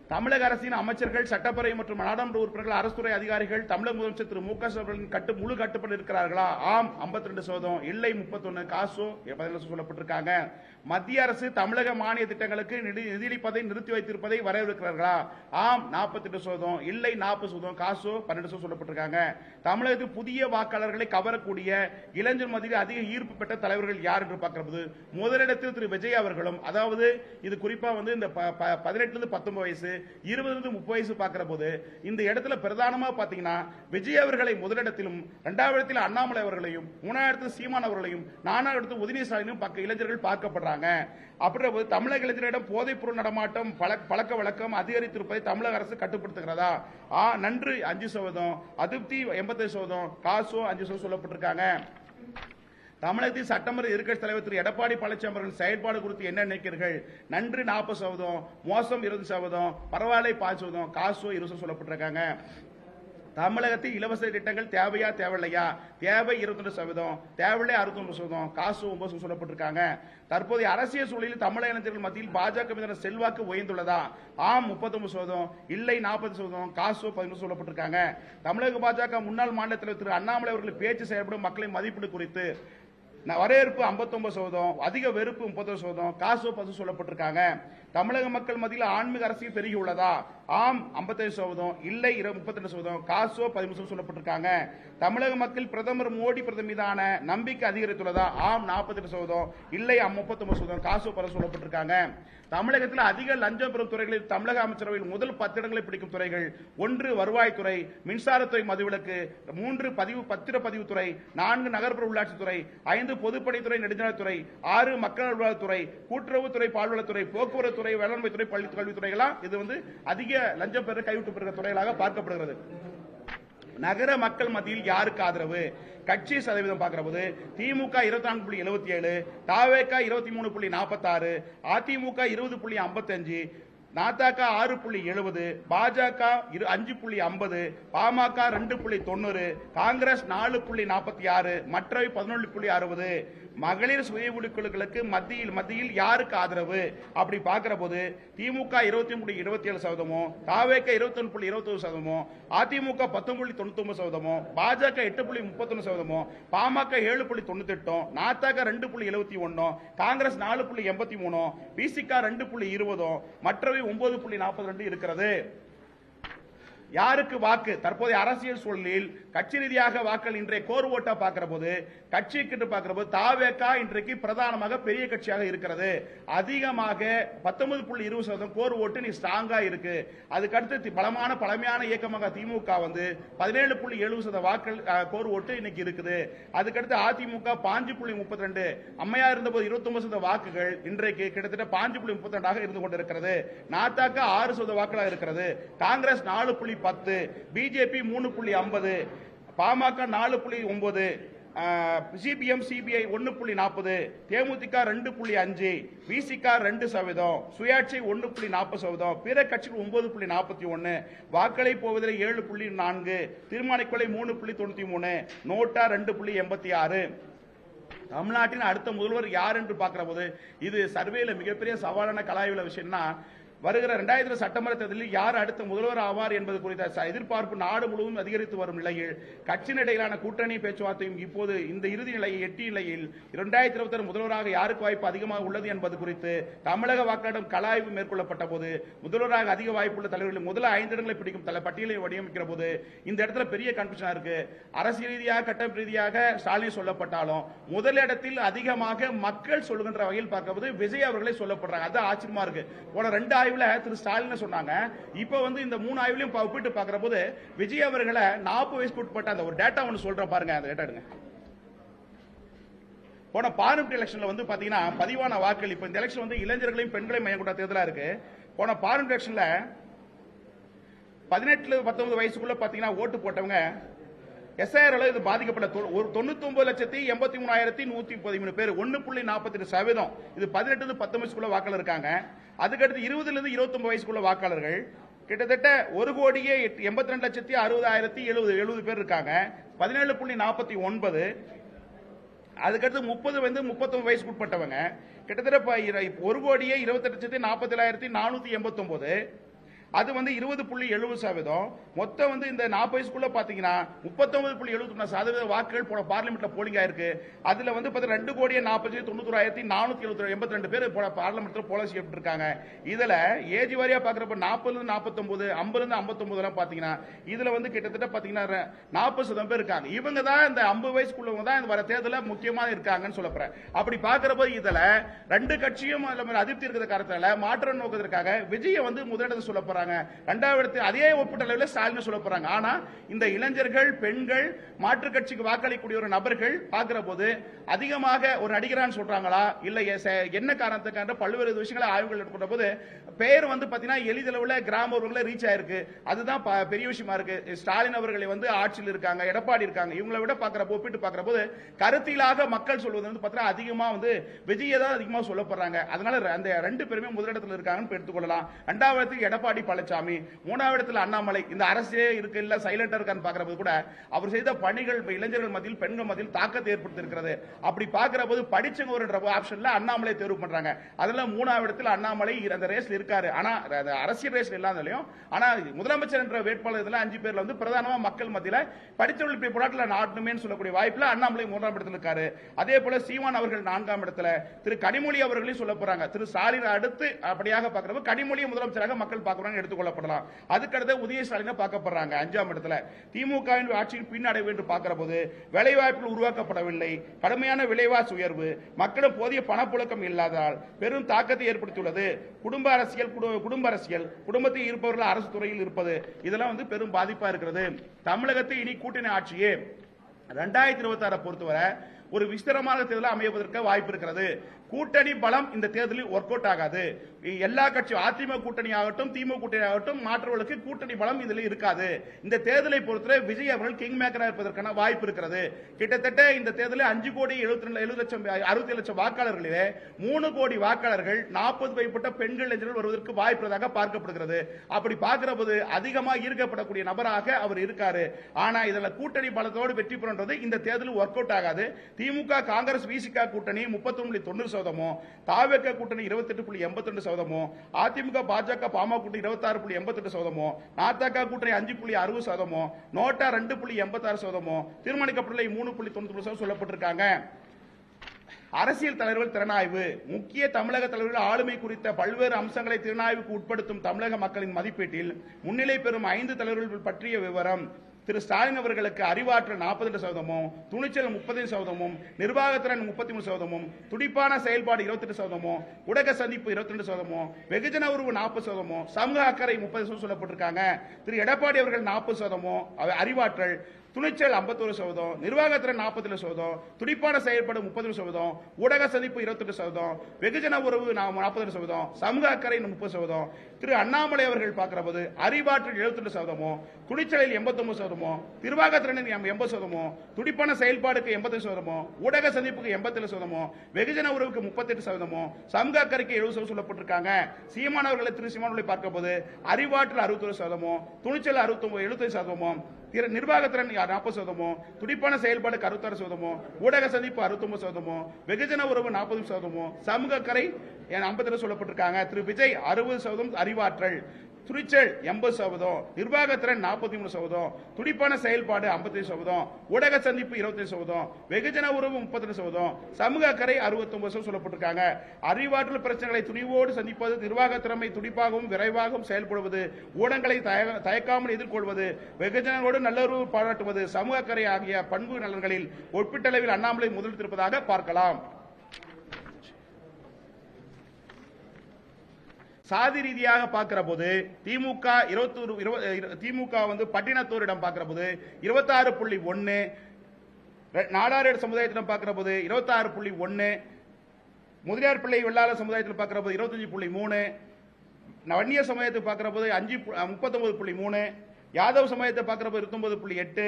Speaker 1: தமிழக அரசின் அமைச்சர்கள், சட்டப்பேரவை மற்றும் நாடாளுமன்ற உறுப்பினர்கள், அரசு துறை அதிகாரிகள் தமிழக முதலமைச்சர் திரு மு க ஸ்டாலின் முழு கட்டுப்பாடு இருக்கிறார்களா? ஆம் 52%, இல்லை 31, காசோ 17% சொல்லப்பட்டிருக்காங்க. மத்திய அரசு தமிழக மானிய திட்டங்களுக்கு நிதியளிப்பதை நிறுத்தி வைத்திருப்பதை வரவேற்கிறார்களா? ஆம் 48%, இல்லை 40%, காசோ 12% சொல்லப்பட்டிருக்காங்க. தமிழகத்தில் புதிய வாக்காளர்களை கவரக்கூடிய இளைஞர் மத்தியில் அதிக ஈர்ப்பு பெற்ற தலைவர்கள் யார் என்று பார்க்கிறது. முதலிடத்தில் திரு விஜய் அவர்களும், அதாவது இது குறிப்பா இந்த 18 19 வயசு, 20 30 வயசு பார்க்கிற போது இந்த இடத்துல பிரதானமா பாத்தீங்கன்னா விஜய் அவர்களை முதலிடத்திலும், 2வது இடத்தில் அண்ணாமலை அவர்களையும், 3வது இடத்தில் சீமான் அவர்களையும், 4வது இடத்தில் உதயநிதி ஸ்டாலினும் இளைஞர்கள் பார்க்கப்படுறாங்க. அப்படின்ற போது தமிழக இளைஞர்களிடம் போதைப் பொருள் நடமாட்டம், பழக்க வழக்கம் அதிகரித்திருப்பதை தமிழக அரசு கட்டுப்படுத்துகிறதா? நன்று 5%, அதிருப்தி 85%, காசோ 5% சொல்லப்பட்டிருக்காங்க. தமிழகத்தில் சட்டமன்ற எதிர்க்கட்சி தலைவர் திரு எடப்பாடி பழனிசாமி அவர்களின் செயல்பாடு குறித்து என்ன நினைக்கிறீர்கள்? நன்று 40%, மோசம் 20%, பரவாயில்லை 5%, காசோ 20% சொல்லப்பட்டிருக்காங்க. தமிழகத்தில் இலவச திட்டங்கள் தேவையா தேவையில்லையா? தேவை 22%, தேவையில்லை 69%, காசு 9% சொல்லப்பட்டிருக்காங்க. தற்போதைய அரசியல் சூழலில் தமிழக இளைஞர்கள் மத்தியில் பாஜக மீதான செல்வாக்கு உயர்ந்துள்ளதா? ஆம் 39%, இல்லை 40%, காசு 11% சொல்லப்பட்டிருக்காங்க. தமிழக பாஜக முன்னாள் மாநில தலைவர் திரு அண்ணாமலை அவர்கள் பேச்சு செயல்படும் மக்களின் மதிப்பீடு குறித்து வரவேற்பு 59%, அதிக வெறுப்பு 30%, காசு 10% சொல்லப்பட்டிருக்காங்க. தமிழக மக்கள் மத்தியில் ஆன்மீக அரசியல் பெருகி உள்ளதா? ஆம் 55%, இல்லை 32%, காசு 13% சொல்லப்பட்டிருக்காங்க. தமிழக மக்கள் பிரதமர் மோடி பிரதமர் மீதான நம்பிக்கை அதிகரித்துள்ளதா? ஆம் 48%, இல்லை 39%, காசு 10% சொல்லப்பட்டிருக்காங்க. தமிழகத்தில் அதிக லஞ்சம் பெறும் துறைகளில் தமிழக அமைச்சரவையில் முதல் 10 இடங்களை பிடிக்கும் துறைகள்: 1 வருவாய்த்துறை, மின்சாரத்துறை மதுவிலக்கு, 3 பத்திரப்பதிவுத்துறை, 4 நகர்ப்புற உள்ளாட்சித்துறை, 5 பொதுப்பணித்துறை நெடுஞ்சாலைத்துறை, 6 மக்கள் நல்வாழ்வுத்துறை, கூட்டுறவுத்துறை, பால்வளத்துறை, போக்குவரத்துறை, வேளாண்மைத்துறை, பள்ளி கல்வித்துறைகளாம் இது அதிக லஞ்சம் பெற கைவிட்டு பெறுகிற துறைகளாக பார்க்கப்படுகிறது. நகர மக்கள் மத்தியில் யாருக்கு ஆதரவு? கட்சி சதவீதம் பார்க்கிற போது திமுக 24.77, தவேக 23.46, அதிமுக 20.55, நாதக 6.70, பாஜக 5.50, பாமக 2.90, காங்கிரஸ் 4.46, மற்றவை 11.60. மகளிர் சுய குழுக்களுக்கு மத்தியில் யாருக்கு ஆதரவு அப்படி பார்க்கிற போது திமுக 20.27%, தவேக 21.21%, அதிமுக 10.99%, பாஜக 8.31%, பாமக 7.98, நாதக 2.71, காங்கிரஸ் 4.83, பிசிக 2.20, மற்றவை 9.42 இருக்கிறது. யாருக்கு வாக்கு? தற்போதைய அரசியல் சூழலில் கட்சி ரீதியாக வாக்கள் இன்றைய கோர் ஓட்டா பார்க்கிற போது கட்சிக்கு பார்க்கிற போது தவேக இன்றைக்கு பிரதானமாக பெரிய கட்சியாக இருக்கிறது. அதிகமாக 19.20% கோர் ஓட்டு ஸ்ட்ராங்கா இருக்கு. அதுக்கடுத்து பழமையான இயக்கமாக திமுக 17.70% வாக்கள் கோர் ஓட்டு இன்னைக்கு இருக்குது. அதுக்கடுத்து அதிமுக 5.32, அம்மையா இருந்தபோது 29% வாக்குகள் இன்றைக்கு கிட்டத்தட்ட 5.32 இருந்து கொண்டிருக்கிறது. நாதக 6% வாக்குகளாக இருக்கிறது. Congress 4.10, BJP 3.50, PMK 4.9, CPM CBI 1.40, தேமுதிக 2.5, விசிக 2%, சுயாட்சி 1.40%, பிற கட்சிகள் 9.41, வாக்களை போவதில் 7.4, தீர்மானிக்கொலை 3.93, நோட்டா 2.86. தமிழ்நாட்டின் அடுத்த முதல்வர் யார் என்று பார்க்கிற போது இது சர்வேல மிகப்பெரிய சவாலான கலாய்வுல விஷயம்னா வருகிற 2000 சட்டமன்ற தேர்தலில் யார் அடுத்த முதல்வர் ஆவார் என்பது குறித்த எதிர்பார்ப்பு நாடு முழுவதும் அதிகரித்து வரும் நிலையில் கட்சியின் இடையிலான கூட்டணி பேச்சுவார்த்தையும் இப்போது இந்த இறுதி நிலையை எட்டிய நிலையில் 2026 முதல்வராக யாருக்கு வாய்ப்பு அதிகமாக உள்ளது என்பது குறித்து தமிழக வாக்காளரிடம் கள ஆய்வு மேற்கொள்ளப்பட்ட போது முதல்வராக அதிக வாய்ப்புள்ள தலைவர்கள் முதல் 5 இடங்களை பிடிக்கும் பட்டியலை வடிவமைக்கிற போது இந்த இடத்துல பெரிய கன்ஃபியூஷனா இருக்கு. அரசியல் ரீதியாக கட்டமைப்பு ரீதியாக ஸ்டாலின் சொல்லப்பட்டாலும் முதலிடத்தில் அதிகமாக மக்கள் சொல்லுகின்ற வகையில் பார்க்கும்போது விஜய் அவர்களே சொல்லப்படுறாங்க. அது ஆச்சரியமா இருக்கு. போன 2 ஆய்வுல திரு ஸ்டாலின் சொன்னாங்க. இப்ப இந்த 3 ஆய்வுலையும் ஒப்பிட்டு பார்க்கிற போது விஜய் அவர்களை 40 வயசுக்கு உட்பட்ட அந்த ஒரு டேட்டா ஒன்று சொல்றேன் பாருங்க. அந்த டேட்டா எடுங்க. போன பார்லிமெண்ட் எலெக்ஷன்ல பாத்தீங்கன்னா பதிவான வாக்குகள் இப்ப இந்த எலெக்ஷன் இளைஞர்களையும் பெண்களையும் மையம் கொண்ட தேர்தலா இருக்கு. போன பார்லிமெண்ட் எலெக்ஷன்ல 18-19 வயசுக்குள்ள பாத்தீங்கன்னா ஓட்டு போட்டவங்க எஸ்ஐஆர் இது பாதிக்கப்பட்ட 99,83,113 பேர் 1.48%. இது 18-19 வயசுக்குள்ள வாக்காளர் இருக்காங்க. அதுக்கடுத்து 20-29 வயசுக்குள்ள வாக்காளர்கள் கிட்டத்தட்ட 1,82,60,070 பேர் இருக்காங்க. 17.49. அதுக்கடுத்து 30-39 வயசுக்கு உட்பட்டவங்க கிட்டத்தட்ட 1,28,47,489. அது 20.70%. மொத்தம் இந்த 40 வயசுக்குள்ள பாத்தீங்கன்னா 39.71% வாக்குகள் போன பார்லிமெண்ட்ல போலிங் ஆயிருக்கு. அதுல 2,40,90,91,482 பேர் பார்லிமெண்ட்ல போல செய்யப்பட்டிருக்காங்க. இதுல ஏஜ் வாரியா பாக்குறப்ப 40-49, 50-59 எல்லாம் பாத்தீங்கன்னா இதுல கிட்டத்தட்ட பாத்தீங்கன்னா 40% பேர் இருக்காங்க. இவங்க தான் இந்த 50 வயசுக்குள்ளவங்க தான் வர தேர்தல முக்கியமா இருக்காங்கன்னு சொல்லப்படுறேன். அப்படி பாக்குறப்ப இதுல 2 கட்சியும் அதிருப்தி இருக்கிற காரணத்தால மாற்றம் நோக்கத்திற்காக விஜய முதலிடத்தை சொல்ல போறாங்க. 2வது அதே ஒப்பிட்ட அளவில் ஸ்டாலின் சொல்ல போறாங்க. ஆனா இந்த இளைஞர்கள், பெண்கள், மாற்று கட்சிக்கு வாக்களிக்கக்கூடிய ஒரு நபர்கள் பார்க்கிற போது அதிகமாக ஒரு நடிகரான்னு சொல்றாங்களா இல்ல என்ன காரணத்துக்காக பல்வேறு விஷயங்களை ஆய்வுகள் எடுக்கிற போது பெயர் பாத்தீங்கன்னா எளிதளவுல கிராம ஊர்களை ரீச் ஆயிருக்கு. அதுதான் பெரிய விஷயமா இருக்கு. ஸ்டாலின் அவர்களை ஆட்சியில் இருக்காங்க, எடப்பாடி இருக்காங்க. இவங்களை விட ஒப்பிட்டு பார்க்கிற போது கருத்திலாக மக்கள் சொல்வது பாத்தீங்கன்னா அதிகமா விஜயை தான் அதிகமா சொல்லப்படுறாங்க. அதனால அந்த 2 பேருமே முதலிடத்தில் இருக்காங்கன்னு எடுத்துக்கொள்ளலாம். 2வது எடப்பாடி பழனிசாமி, 3வது இடத்துல அண்ணாமலை. இந்த அரசே இருக்கு இல்ல சைலண்டா இருக்கான்னு பாக்குறப்ப கூட அவர் செய்த பணிகள் இளைஞர்கள் மத்தியில், பெண்கள் மத்தியில் தாக்கத்தை ஏற்படுத்தி இருக்கிறது. அப்படி பாக்குற போது படிச்சவங்க ஒரு ஆப்ஷன்ல அண்ணாமலை தேர்வு பண்றாங்க. அதனால 3வது இடத்துல அண்ணாமலை அந்த ரேஸ்ல இருக்காரு. ஆனா அரசியல் ரேஸ்ல இல்லாதலையும் ஆனா முதலமைச்சர் என்ற வேட்பாளர் 5 பேர்ல பிரதானமா மக்கள் மத்தியில படித்தவர்கள் போராட்டத்தில் நாட்டணுமே சொல்லக்கூடிய வாய்ப்புல அண்ணாமலை 3ஆம் இடத்துல இருக்காரு. அதே போல சீமான் அவர்கள் 4ஆம் இடத்துல, திரு கனிமொழி அவர்களையும் சொல்ல போறாங்க. திரு ஸ்டாலின் அடுத்து அப்படியாக பாக்குறப்ப கனிமொழியை முதலமைச்சராக மக்கள் பார்க்கறாங்க எடுத்துக்கொள்ளப்படலாம். அதுக்கடுத்து உதய ஸ்டாலினை பார்க்கப்படுறாங்க 5ஆம் இடத்துல. திமுகவின் ஆட்சியின் பின்னடைவு என்று பார்க்கிற போது வேலைவாய்ப்புகள் உருவாக்கப்படவில்லை, கடுமையான விலைவாசி உயர்வு, மக்களும் போதிய பணப்புழக்கம் இல்லாததால் பெரும் தாக்கத்தை ஏற்படுத்தியுள்ளது. குடும்ப அரசியல், குடும்பத்தில் இருப்பவர்கள் அரசு துறையில் இருப்பது இதெல்லாம் பெரும் பாதிப்பா இருக்கிறது. தமிழகத்தில் இனி கூட்டணி ஆட்சியே 2026 பொறுத்தவரை ஒரு விஸ்தரமான தேர்தல் அமைவதற்கு வாய்ப்பு இருக்கிறது. கூட்டணி பலம் இந்த தேர்தலில் ஒர்க் அவுட் ஆகாது. எல்லா கட்சியும் அதிமுக கூட்டணி ஆகட்டும், திமுக கூட்டணி ஆகட்டும், மாற்றவர்களுக்கு கூட்டணி பலம் இதில் இருக்காது. இந்த தேர்தலை பொறுத்தவரை விஜய் அவர்கள் கிங் மேக்கரா இருப்பதற்கான வாய்ப்பு இருக்கிறது. கிட்டத்தட்ட இந்த தேர்தலில் 5,67,00,000 வாக்காளர்களிலே 3 கோடி வாக்காளர்கள் 40 வயப்பட்ட பெண்கள் இளைஞர்கள் வருவதற்கு வாய்ப்புள்ளதாக பார்க்கப்படுகிறது. அப்படி பார்க்கிற போது அதிகமாக ஈர்க்கப்படக்கூடிய நபராக அவர் இருக்காரு. ஆனா இதுல கூட்டணி பலத்தோடு வெற்றி பெறுவது இந்த தேர்தலில் ஒர்க் அவுட் ஆகாது. திமுக, காங்கிரஸ், விசிக கூட்டணி 39.90%, தாவேக கூட்டணி 28.82%, அதிமுக, பாஜக, பாமக கூட்டணி 26.88%, நாத்தக கூட்டணி 5.60%, நோட்டா 2.86%, தீர்மானிக்கப்பட்டுள்ள 3.90% சொல்லப்பட்டிருக்காங்க. அரசியல் தலைவர்கள் திறனாய்வு, முக்கிய தமிழக தலைவர்கள் ஆளுமை குறித்த பல்வேறு அம்சங்களை திறனாய்வுக்கு உட்படுத்தும் தமிழக மக்களின் மதிப்பீட்டில் முன்னிலை பெறும் 5 தலைவர்கள் பற்றிய விவரம். திரு ஸ்டாலின் அவர்களுக்கு அறிவாற்றல் 42%, துணிச்சல் 30%, நிர்வாகத்திறன் 33%, துடிப்பான செயல்பாடு 28%, ஊடக சந்திப்பு 22%, வெகுஜன உறவு 40%, சமூக அக்கறை 30% சொல்லப்பட்டிருக்காங்க. திரு எடப்பாடி அவர்கள் 40%, அறிவாற்றல், துணிச்சல் 51%, நிர்வாகத்திறன் 47%, துடிப்பான செயல்பாடு 30%, ஊடக சந்திப்பு 28%, வெகுஜன உறவு 42%, சமூக அக்கறை 30%. திரு அண்ணாமலை அவர்கள் பார்க்கிற போது அறிவாற்றல் 72%, துணிச்சலில் 89%, நிர்வாகத்திறனில் 80%, துடிப்பான செயல்பாடுக்கு 85%, ஊடக சந்திப்புக்கு 87%, வெகுஜன உறவுக்கு 38%, சமூக அக்கறைக்கு 70% சொல்லப்பட்டிருக்காங்க. சீமான் அவர்களை திரு சீமான் பார்க்க போது அறிவாற்றல் 61%, துணிச்சல் 75%, நிர்வாகத்திறன் 40%, துடிப்பான செயல்பாடு 66%, ஊடக சந்திப்பு 69%, வெகுஜன உறவு 40%, சமூக அக்கறை 52 சொல்லப்பட்டிருக்காங்க. திரு விஜய் 60% அறிவாற்றல், துணிச்சல் 80%, நிர்வாகத்திறன் 43%, துடிப்பான செயல்பாடு 55%, ஊடக சந்திப்பு 25%, வெகுஜன உறவு 32%, சமூக அக்கறை 69% சொல்லப்பட்டிருக்காங்க. அறிவாற்றல் பிரச்சனைகளை துணிவோடு சந்திப்பது, நிர்வாக திறமை துடிப்பாகவும் விரைவாகவும் செயல்படுவது, ஊடகங்களை தயக்காமல் எதிர்கொள்வது, வெகுஜனோடு நல்லுறவு பாராட்டுவது, சமூக அக்கறை ஆகிய பண்பு நலன்களில் ஒப்பீட்டளவில் அண்ணாமலை முதலிட்டிருப்பதாக பார்க்கலாம். சாதி ரீதியாக பார்க்கிற போது திமுக பட்டினத்தோரிடம் பார்க்கிற போது 26.1, நாடார் சமுதாயத்திடம் பார்க்கிற போது 26.1, முதலியார் பிள்ளை வெள்ளாளர் சமுதாயத்தில் பார்க்கிற போது 25.3, வன்னியர் சமுதாயத்தை பார்க்கிற போது 39.3, யாதவ் சமுதாயத்தை பார்க்கிற போது 29.8,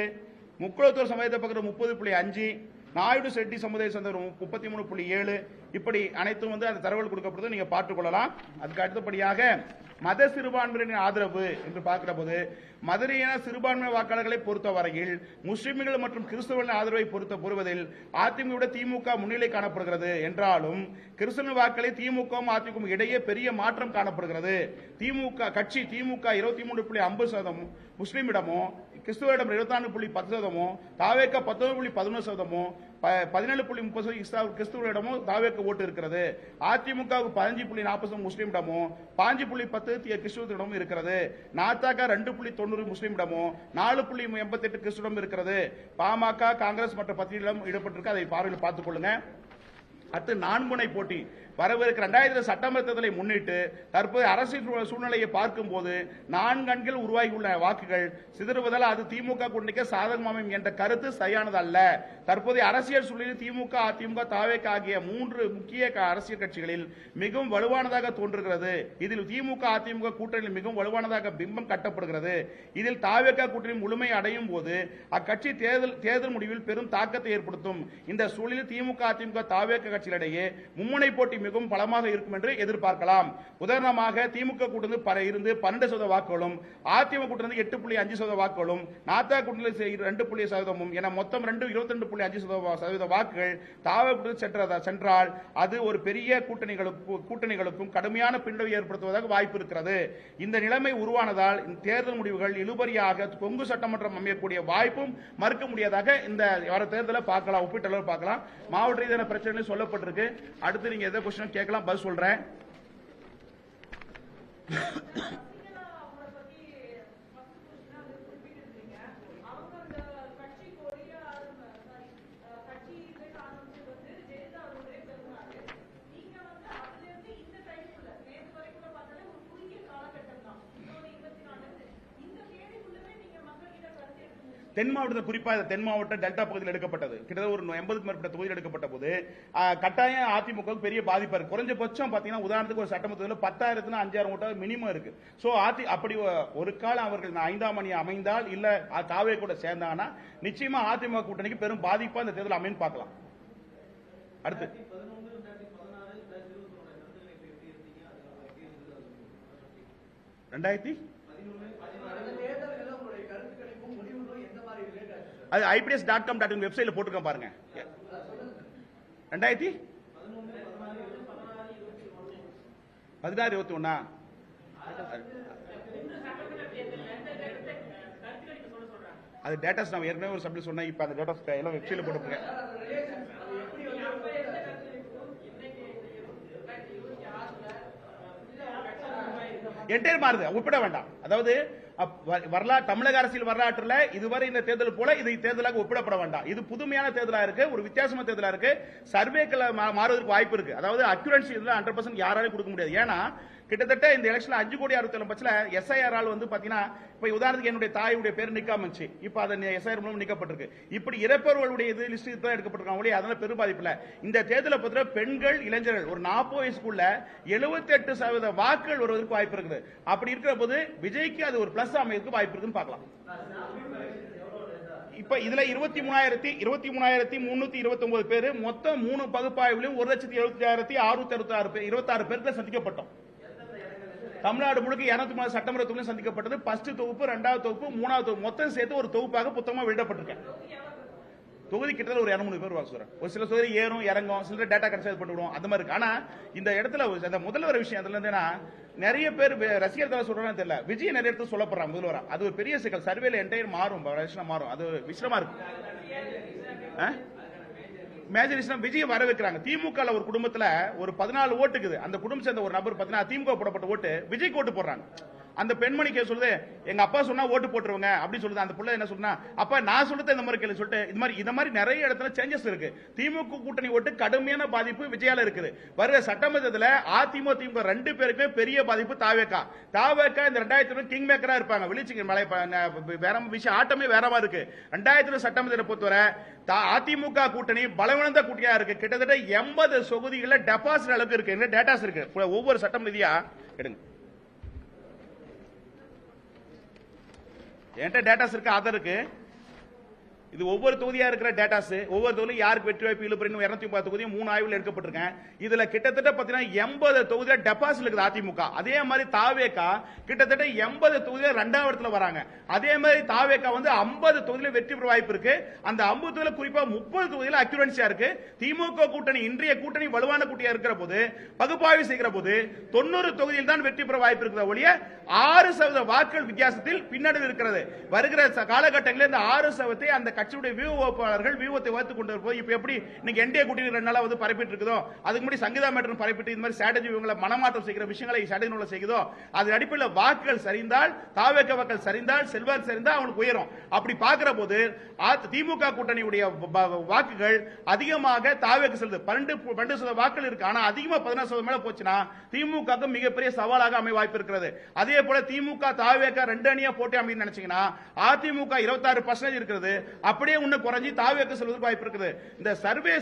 Speaker 1: முக்குளத்தூர் சமுதாயத்தை பார்க்கிற 30.5, நாயுடு செட்டி சமுதாய சேர்ந்தவர் 33.7, இப்படி அனைத்தும் அந்த தகவல் கொடுக்கப்படுது, நீங்க பார்த்துக் கொள்ளலாம். அதுக்கு அடுத்தபடியாக மத சிறுபான்மையினரின் ஆதரவு என்று பார்க்கிற போது மதுரையின சிறுபான்மை வாக்காளர்களை பொறுத்தவரையில் முஸ்லிம்கள் மற்றும் கிறிஸ்தவர்களின் ஆதரவை பொறுத்தவதில் அதிமுக திமுக முன்னிலை காணப்படுகிறது என்றாலும் கிறிஸ்தவ வாக்களை திமுகவும் அதிமுக இடையே பெரிய மாற்றம் காணப்படுகிறது. திமுக 23.50% முஸ்லிமிடமோ, கிறிஸ்துவரிடம் 24.10%, தாவேக்க 19.11%, 17.30% கிறிஸ்துவரிடமும் தாவேக்க ஓட்டு இருக்கிறது. அதிமுக 15.40% முஸ்லிமிடமும் 5.10% கிறிஸ்துவரிடமும் இருக்கிறது. நாத்தாக்க 2.90% முஸ்லிமிடமும் 4.88% கிறிஸ்துவரிடம் இருக்கிறது. பாமக, காங்கிரஸ் மற்ற பத்திரிகைகளும் ஈடுபட்டிருக்கு, அதை பார்வையில் பார்த்துக் கொள்ளுங்க. அடுத்து 4 முனை போட்டி வரவிருக்கிற 2000 சட்டமன்ற தேர்தலை முன்னிட்டு தற்போது அரசியல் சூழ்நிலையை பார்க்கும் போது 4 அணிகள் உருவாகியுள்ள வாக்குகள் சிதறுவதால் அது திமுக கூட்டணிக்கு சாதகமாகும் என்ற கருத்து சரியானது அல்ல. தற்போதைய அரசியல் சூழலில் திமுக, அதிமுக, தாவேக ஆகிய 3 முக்கிய அரசியல் கட்சிகளில் மிகவும் வலுவானதாக தோன்றுகிறது. இதில் திமுக, அதிமுக கூட்டணியில் மிகவும் வலுவானதாக பிம்பம் கட்டப்படுகிறது. இதில் தாவேக கூட்டணி முழுமை அடையும் போது அக்கட்சி தேர்தல் முடிவில் பெரும் தாக்கத்தை ஏற்படுத்தும். இந்த சூழலில் திமுக, அதிமுக, தாவேக கட்சிகளிடையே மும்முனை போட்டி மிகவும் பலமாக இருக்கும் என்று எதிர்பார்க்கலாம். உதாரணமாக திமுக கூட்டணி இருந்து 12% வாக்குகளும், அதிமுக கூட்டணி 8.5% வாக்குகளும், நாத்தா கூட்டணி 2% என மொத்தம் 22.5% வாக்குகள் தாவே சென்றால் அது ஒரு பெரிய கூட்டணிகளுக்கும் கடுமையான பின்னடைவை ஏற்படுத்துவதாக வாய்ப்பு இருக்கிறது. இந்த நிலைமை உருவானதால் தேர்தல் முடிவுகள் இழுபறியாக கொங்கு சட்டமன்றம் அமையக்கூடிய வாய்ப்பும் மறுக்க முடியாதாக இந்த வர தேர்தலை பார்க்கலாம், ஒப்பீட்டளவில் பார்க்கலாம். மாவட்ட ரீதியான பிரச்சனைகள் சொல்லப்பட்டிருக்கு. அடுத்து நீங்க எதை கொஸ்டின் கேட்கலாம், பதில் சொல்றேன். தென் மாவட்டத்தில் குறிப்பாக தென் மாவட்ட டெல்டா பகுதியில் எடுக்கப்பட்டது கிட்டத்தட்ட ஒரு 80க்கும் மேற்பட்ட தொகுதியில் எடுக்கப்பட்ட போது கட்டாயம் அதிமுக பெரிய பாதிப்பு இருக்கு. குறைஞ்சபட்சம் பாத்தீங்கன்னா உதாரணத்துக்கு ஒரு சட்டமன்றத்தில் 10,000 5,000 ஓட்டாக மினிமம் இருக்கு. சோ அப்படி ஒரு காலம் அவர்கள் 5ஆம் அணி அமைந்தால் இல்ல தாவே கூட சேர்ந்தாங்கன்னா நிச்சயமா அதிமுக கூட்டணிக்கு பெரும் பாதிப்பா இந்த தேர்தல் அமைன்னு பார்க்கலாம். அடுத்து 2011 அது ips.com.in வெப்சைட்ல போட்டுக்க பாருங்க. 2016-21 அது டேட்டாஸ் நான் ஏற்கனவே ஒரு சப்ஜெக்ட் சொன்னேன். இப்ப அந்த டேட்டாஸ் எல்லாம் வெப்சைட்ல போட்டுருக்கேன். என்டையர் மாறுது, ஒப்பிட வேண்டாம். அதாவது தமிழக அரசியல் வரலாற்றுல இதுவரை இந்த தேர்தல் போல இது தேர்தலாக ஒப்பிடப்பட வேண்டாம். இது புதுமையான தேர்தலா இருக்கு, ஒரு வித்தியாசமான தேர்தலா இருக்கு. சர்வேக்கள் மாறுவதற்கு வாய்ப்பு இருக்கு. அதாவது அக்யூரன்சி இதுல 100% யாராலையும் கொடுக்க முடியாது. ஏன்னா கிட்டத்தட்ட இந்த எலெக்ஷன்ல 5,67,00,000 எஸ்ஐஆர் வந்து பாத்தீங்கன்னா இப்ப உதாரணத்துக்கு என்னுடைய தாயுடைய பேர் நிக்காமச்சு, இப்ப அதை எஸ்ஐஆர் மூலம் நீக்கப்பட்டிருக்கு. இப்படி இறப்பவர்களுடைய இது லிஸ்ட் தான் எடுக்கப்பட்டிருக்காங்க. அதனால பெரும் பாதிப்பு இல்ல. இந்த தேர்தலை பொறுத்த பெண்கள், இளைஞர்கள் ஒரு 40 வயசுக்குள்ள 78% வாக்குகள் வருவதற்கு வாய்ப்பு இருக்குது. அப்படி இருக்கிற போது விஜய்க்கு அது ஒரு பிளஸ் அமையதுக்கு வாய்ப்பு இருக்குன்னு பார்க்கலாம். இப்ப இதுல 23,329 பேர் மொத்தம் 3 பகுப்பாய்வுலையும் 1,76,666 26 பேருக்கு சந்திக்கப்பட்டோம். தமிழ்நாடு முழுக்க 203 சட்டமன்ற தொகுதியில் சந்திக்கப்பட்டது. ஃபர்ஸ்ட் தொகுப்பு, 2வது தொகுப்பு, 3வது தொகுப்பு மொத்தம் சேர்த்து ஒரு தொகுப்பாக புத்தகமா வெளியிடப்பட்டிருக்கேன். தொகுதி கிட்டத்தட்ட ஒரு 200 பேர் வாங்க சொல்றேன். ஒரு சில தொகுதி ஏறும் இறங்கும், சில டேட்டா கன்சல்ட் பண்ணிவிடுவோம், அந்த மாதிரி இருக்கு. ஆனா இந்த இடத்துல அந்த முதல்வர் விஷயம் அதுல இருந்து நிறைய பேர் ரசிகர் தலை சொல்றான்னு தெரியல, விஜய் நிறைய இடத்துல சொல்லப்படுறாங்க முதல்வரா. அது ஒரு பெரிய சிக்கல். சர்வேல என்டையர் மாறும், மாறும். அது விஷயமா இருக்கு. மேஜர் விஷயம் விஜய் வர வைக்கிறாங்க. திமுக ஒரு குடும்பத்துல ஒரு 14 ஓட்டுக்குது. அந்த குடும்பம் சேர்ந்த ஒரு நபர் பார்த்தீங்கன்னா திமுக போடப்பட்ட ஓட்டு விஜய்க்கு ஓட்டு போடுறாங்க. அந்த பெண்மணி கேள்வி சொல்லுது, எங்க அப்பா சொன்னா ஓட்டு போட்டுருவாங்க அப்படின்னு சொல்லுது. அந்த புள்ள என்ன சொன்னா, அப்ப நான் சொல்றது இந்த மாதிரி கேள்வி சொல்லிட்டு இந்த மாதிரி நிறைய இடத்துல சேஞ்சஸ் இருக்கு. திமுக கூட்டணி ஓட்டு கடுமையான பாதிப்பு விஜயால இருக்குது. வருகிற சட்டமன்றத்தில் அதிமுக திமுக 2 பேருக்குமே பெரிய பாதிப்பு தாவேக்கா. இந்த 2000 கிங் மேக்கரா இருப்பாங்க. வெளிச்சிங்க மலை வேற விஷயம், ஆட்டமே வேற மாதிரி இருக்கு. 2000 சட்டமன்றத்தை பொறுத்தவரை அதிமுக கூட்டணி பலவீனந்த கூட்டணியா இருக்கு. கிட்டத்தட்ட 80 தொகுதிகளில் டெபாசிட் அளவுக்கு இருக்கு. டேட்டாஸ் இருக்கு. ஒவ்வொரு சட்டமன்றத்தையா எடுங்க. என்கிட்ட டேட்டாஸ் இருக்கு, ஆதார் இருக்கு. இது ஒவ்வொரு தொகுதியா இருக்கிற டேட்டாஸ். ஒவ்வொரு தொகுதியும் யாருக்கு வெற்றி வாய்ப்பு இழுப்புறீங்க 230 தொகுதியும் 3 ஆய்வுகள் எடுக்கப்பட்டிருக்கேன். இதுல கிட்டத்தட்ட பாத்தீங்கன்னா 80 தொகுதியில டெபாசிட் இருக்குது அதிமுக. அதே மாதிரி தாவேகா கிட்டத்தட்ட 80 தொகுதியில 2வது இடத்துல வராங்க. அதே மாதிரி தாவேகா 50 தொகுதியில வெற்றி பெற வாய்ப்பு இருக்கு. அந்த 50 தொகுதியில குறிப்பா 30 தொகுதியில அக்யூரன்சியா இருக்கு. திமுக கூட்டணி இன்றைய கூட்டணி வலுவான கூட்டணியா இருக்கிற போது பகுப்பாய்வு செய்கிற போது 90 தொகுதியில் தான் வெற்றி பெற வாய்ப்பு இருக்கிற ஒழிய 6% வாக்குகள் வித்தியாசத்தில் பின்னடைவு இருக்கிறது. வருகிற காலகட்டங்களில் இந்த 6% அந்த கட்சியுடைய வியூகோப்பாளர்கள் வியூகத்தை வைத்துக் கொண்டு போய் இப்ப எப்படி இன்னைக்கு என்டிஏ கூட்டணி 2 நாளா பரப்பிட்டு இருக்குதோ, அதுக்கு முன்னாடி சங்கீதா மேட்டர் பரப்பிட்டு இந்த மாதிரி ஸ்ட்ராட்டஜி இவங்களை மனமாற்றம் செய்கிற விஷயங்களை ஸ்ட்ராட்டஜி செய்யுதோ, அது அடிப்படையில் வாக்குகள் சரிந்தால் தாவேக வாக்குகள் சரிந்தால் செல்வாக்கு சரிந்தால் அவங்களுக்கு உயரும். அப்படி பார்க்கிற போது திமுக கூட்டணியுடைய வாக்குகள் அதிகமாக தாவேக செல்லுது. 12% வாக்குகள் இருக்கு. ஆனா அதிகமா 16% மேல போச்சுன்னா திமுக மிகப்பெரிய சவாலாக அமைய வாய்ப்பு இருக்கிறது. அதே போல திமுக தாவேக 2 அணியா போட்டி அமைன்னு நினைச்சீங்கன்னா அதிமுக 26% இருக்கிறது. அப்படியே இன்னும் குறைஞ்சி தாவேக்கு செல்வதற்கு வாய்ப்பு இருக்குது. இந்த சர்வே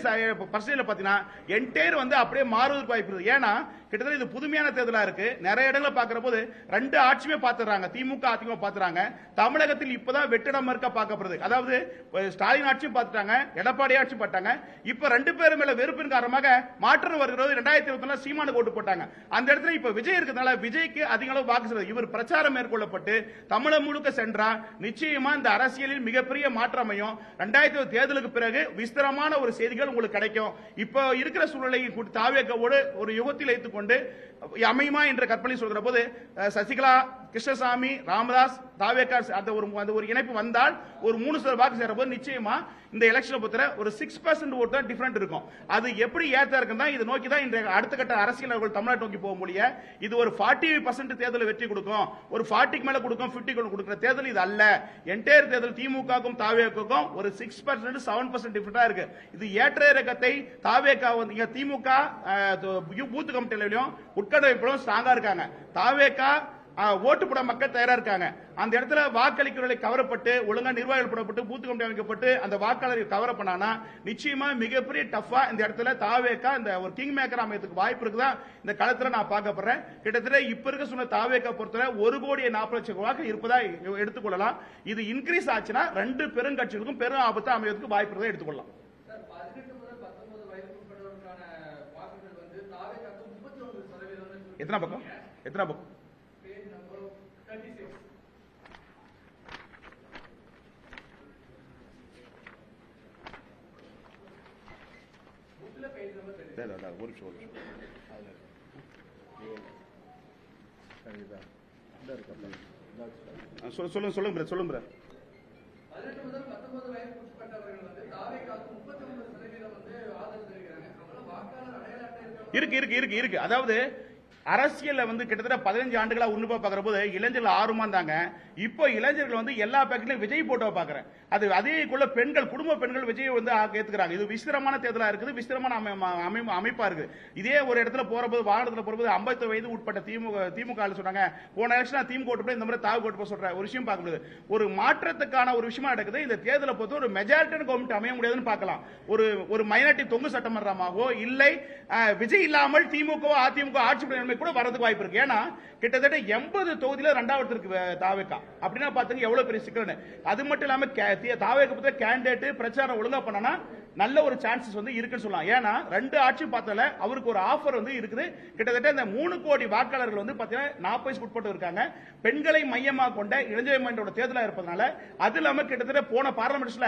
Speaker 1: பர்சன்டேஜ்ல பாத்தீங்கன்னா என்டையர் அப்படியே மாறுவதற்கு வாய்ப்பு இருக்குது. ஏன்னா கிட்டத்தட்ட இது புதுமையான தேர்தலா இருக்கு. நிறைய இடங்களை பார்க்கிற போது 2 ஆட்சியுமே பாத்துறாங்க. திமுக அதிமுக பாத்துறாங்க. தமிழகத்தில் இப்பதான் வெற்றிடம் இருக்க பார்க்கப்படுது. அதாவது ஸ்டாலின் ஆட்சியும் பார்த்துட்டாங்க, எடப்பாடி ஆட்சியும் பார்த்தாங்க. இப்ப 2 பேரும் மேல வெறுப்பின் காரணமாக மாற்றம் வருகிறது. 2024 சீமானுக்கு ஓட்டு போட்டாங்க. அந்த இடத்துல இப்ப விஜய் இருக்கிறதுனால விஜய்க்கு அதிக அளவு வாக்கு செல்வது. இவர் பிரச்சாரம் மேற்கொள்ளப்பட்டு தமிழகம் முழுக்க சென்றா நிச்சயமா இந்த அரசியலில் மிகப்பெரிய மாற்றம் அமையும். 2020 தேர்தலுக்கு பிறகு விஸ்தரமான ஒரு செய்திகள் உங்களுக்கு கிடைக்கும். இப்ப இருக்கிற சூழ்நிலை தாவேக்கவோடு ஒரு யுகத்தில் வைத்துக் கொண்டு அமையுமா என்ற கற்பனை சொல்கிற போது சசிகலா, கிருஷ்ணசாமி, ராமதாஸ், தாவேக்கா அந்த ஒரு இணைப்பு வந்தால் ஒரு 3% வாக்கு சேர போது நிச்சயமா இந்த எலெக்ஷனை பொறுத்த ஒரு 6% ஓட்டு தான் டிஃபரண்ட் இருக்கும். அது எப்படி ஏத்தா இருக்குன்னா இது நோக்கி தான் இன்றைய அடுத்த கட்ட அரசியல் தமிழ்நாடு நோக்கி போக முடிய இது ஒரு 40% தேர்தல் வெற்றி கொடுக்கும், ஒரு 40க்கு மேல கொடுக்கும், 50 கொடுக்கிற தேர்தல் இது அல்ல. என்டையர் தேர்தல் திமுகவுக்கும் தாவேக்காவுக்கும் ஒரு 6% 7% டிஃபரண்டா இருக்கு. இது ஏற்ற இறக்கத்தை தாவேக்கா திமுக பூத் கமிட்டிலையும் உட்கட்டமைப்பிலும் ஸ்ட்ராங்கா இருக்காங்க. தாவேக்கா ஓட்டு போட மக்கள் தயாரா இருக்காங்க. அந்த இடத்துல வாக்களிக்கிறவர்களை கவரப்பட்டு ஒழுங்கா நிர்வாகிகள் போடப்பட்டு பூத் கமிட்டி அமைக்கப்பட்டு அந்த வாக்காளர்கள் கவர பண்ணானா நிச்சயமா மிகப்பெரிய டஃபா இந்த இடத்துல தாவேக்கா இந்த ஒரு கிங் மேக்கர் அமையத்துக்கு வாய்ப்பு இருக்குதா இந்த களத்துல நான் பார்க்கப்படுறேன். கிட்டத்தட்ட இப்ப இருக்க சொன்ன தாவேக்கா பொறுத்தவரை 1,40,00,000 வாக்கு இருப்பதா எடுத்துக்கொள்ளலாம். இது இன்க்ரீஸ் ஆச்சுன்னா 2 பெருங்கட்சிகளுக்கும் பெரும் ஆபத்து அமைவதற்கு வாய்ப்பு இருக்குதா எடுத்துக்கொள்ளலாம். எத்தனை பக்கம் சொல்லுங்க சொல்லுங்க. இருக்கு. அதாவது அரசியல் கிட்டத்தட்ட 15 ஆண்டுகளா உன்னிப்பா பார்க்கிற போது இளைஞர்கள் ஆர்வமா இருந்தாங்க. இப்போ இளைஞர்கள் எல்லா பேக்கெட்லயும் விஜய் போட்டோ பாக்குறேன். அது அதே போல பெண்கள், குடும்ப பெண்கள் விஜய் ஏத்துக்கிறாங்க. இது விசித்திரமான தேர்தலா இருக்குது, விசித்திரமான அமைப்பா இருக்கு. இதே ஒரு இடத்துல போறபோது வாகனத்துல போறபோது 50 வயது உட்பட்ட திமுக சொன்னாங்க போன எலெக்ஷன் திமுக ஓட்டு இந்த மாதிரி தாவு ஓட்டு சொல்ற ஒரு விஷயம் பார்க்க முடியாது. ஒரு மாற்றத்துக்கான ஒரு விஷயமா நடக்குது. இந்த தேர்தலை பொறுத்த ஒரு மெஜாரிட்டி கவர்மெண்ட் அமைய முடியாதுன்னு பார்க்கலாம். ஒரு மைனாரிட்டி தொங்கு சட்டமன்றமாகவோ இல்லை விஜய் இல்லாமல் திமுக அதிமுக ஆட்சி கூட வரதுக்கு வாய்ப்பு இருக்கு. ஏன்னா கிட்டத்தட்ட 80 தொகுதியில 2வது இருக்கு தாவேக்கா. அப்படின்னா பாத்தீங்க எவ்வளவு பெரிய சிக்கல். அது மட்டும் இல்லாம தாவேக்கா கேண்டிடேட் பிரச்சாரம் ஒழுங்கா பண்ணனா நல்ல ஒரு சான்சஸ் வந்து இருக்குன்னு சொல்லலாம். ஏன்னா ரெண்டு ஆட்சி பார்த்தல அவருக்கு ஒரு ஆஃபர் வந்து இருக்குது. கிட்டத்தட்ட இந்த 3 கோடி வாக்காளர்கள் வந்து பாத்தீங்கன்னா 40 வயசுக்கு உட்பட்டு இருக்காங்க. பெண்களை மையமாக கொண்ட இளைஞர் மன்றோட தேர்தலா இருப்பதனால அது இல்லாம கிட்டத்தட்ட போன பார்லிமெண்ட்ஸ்ல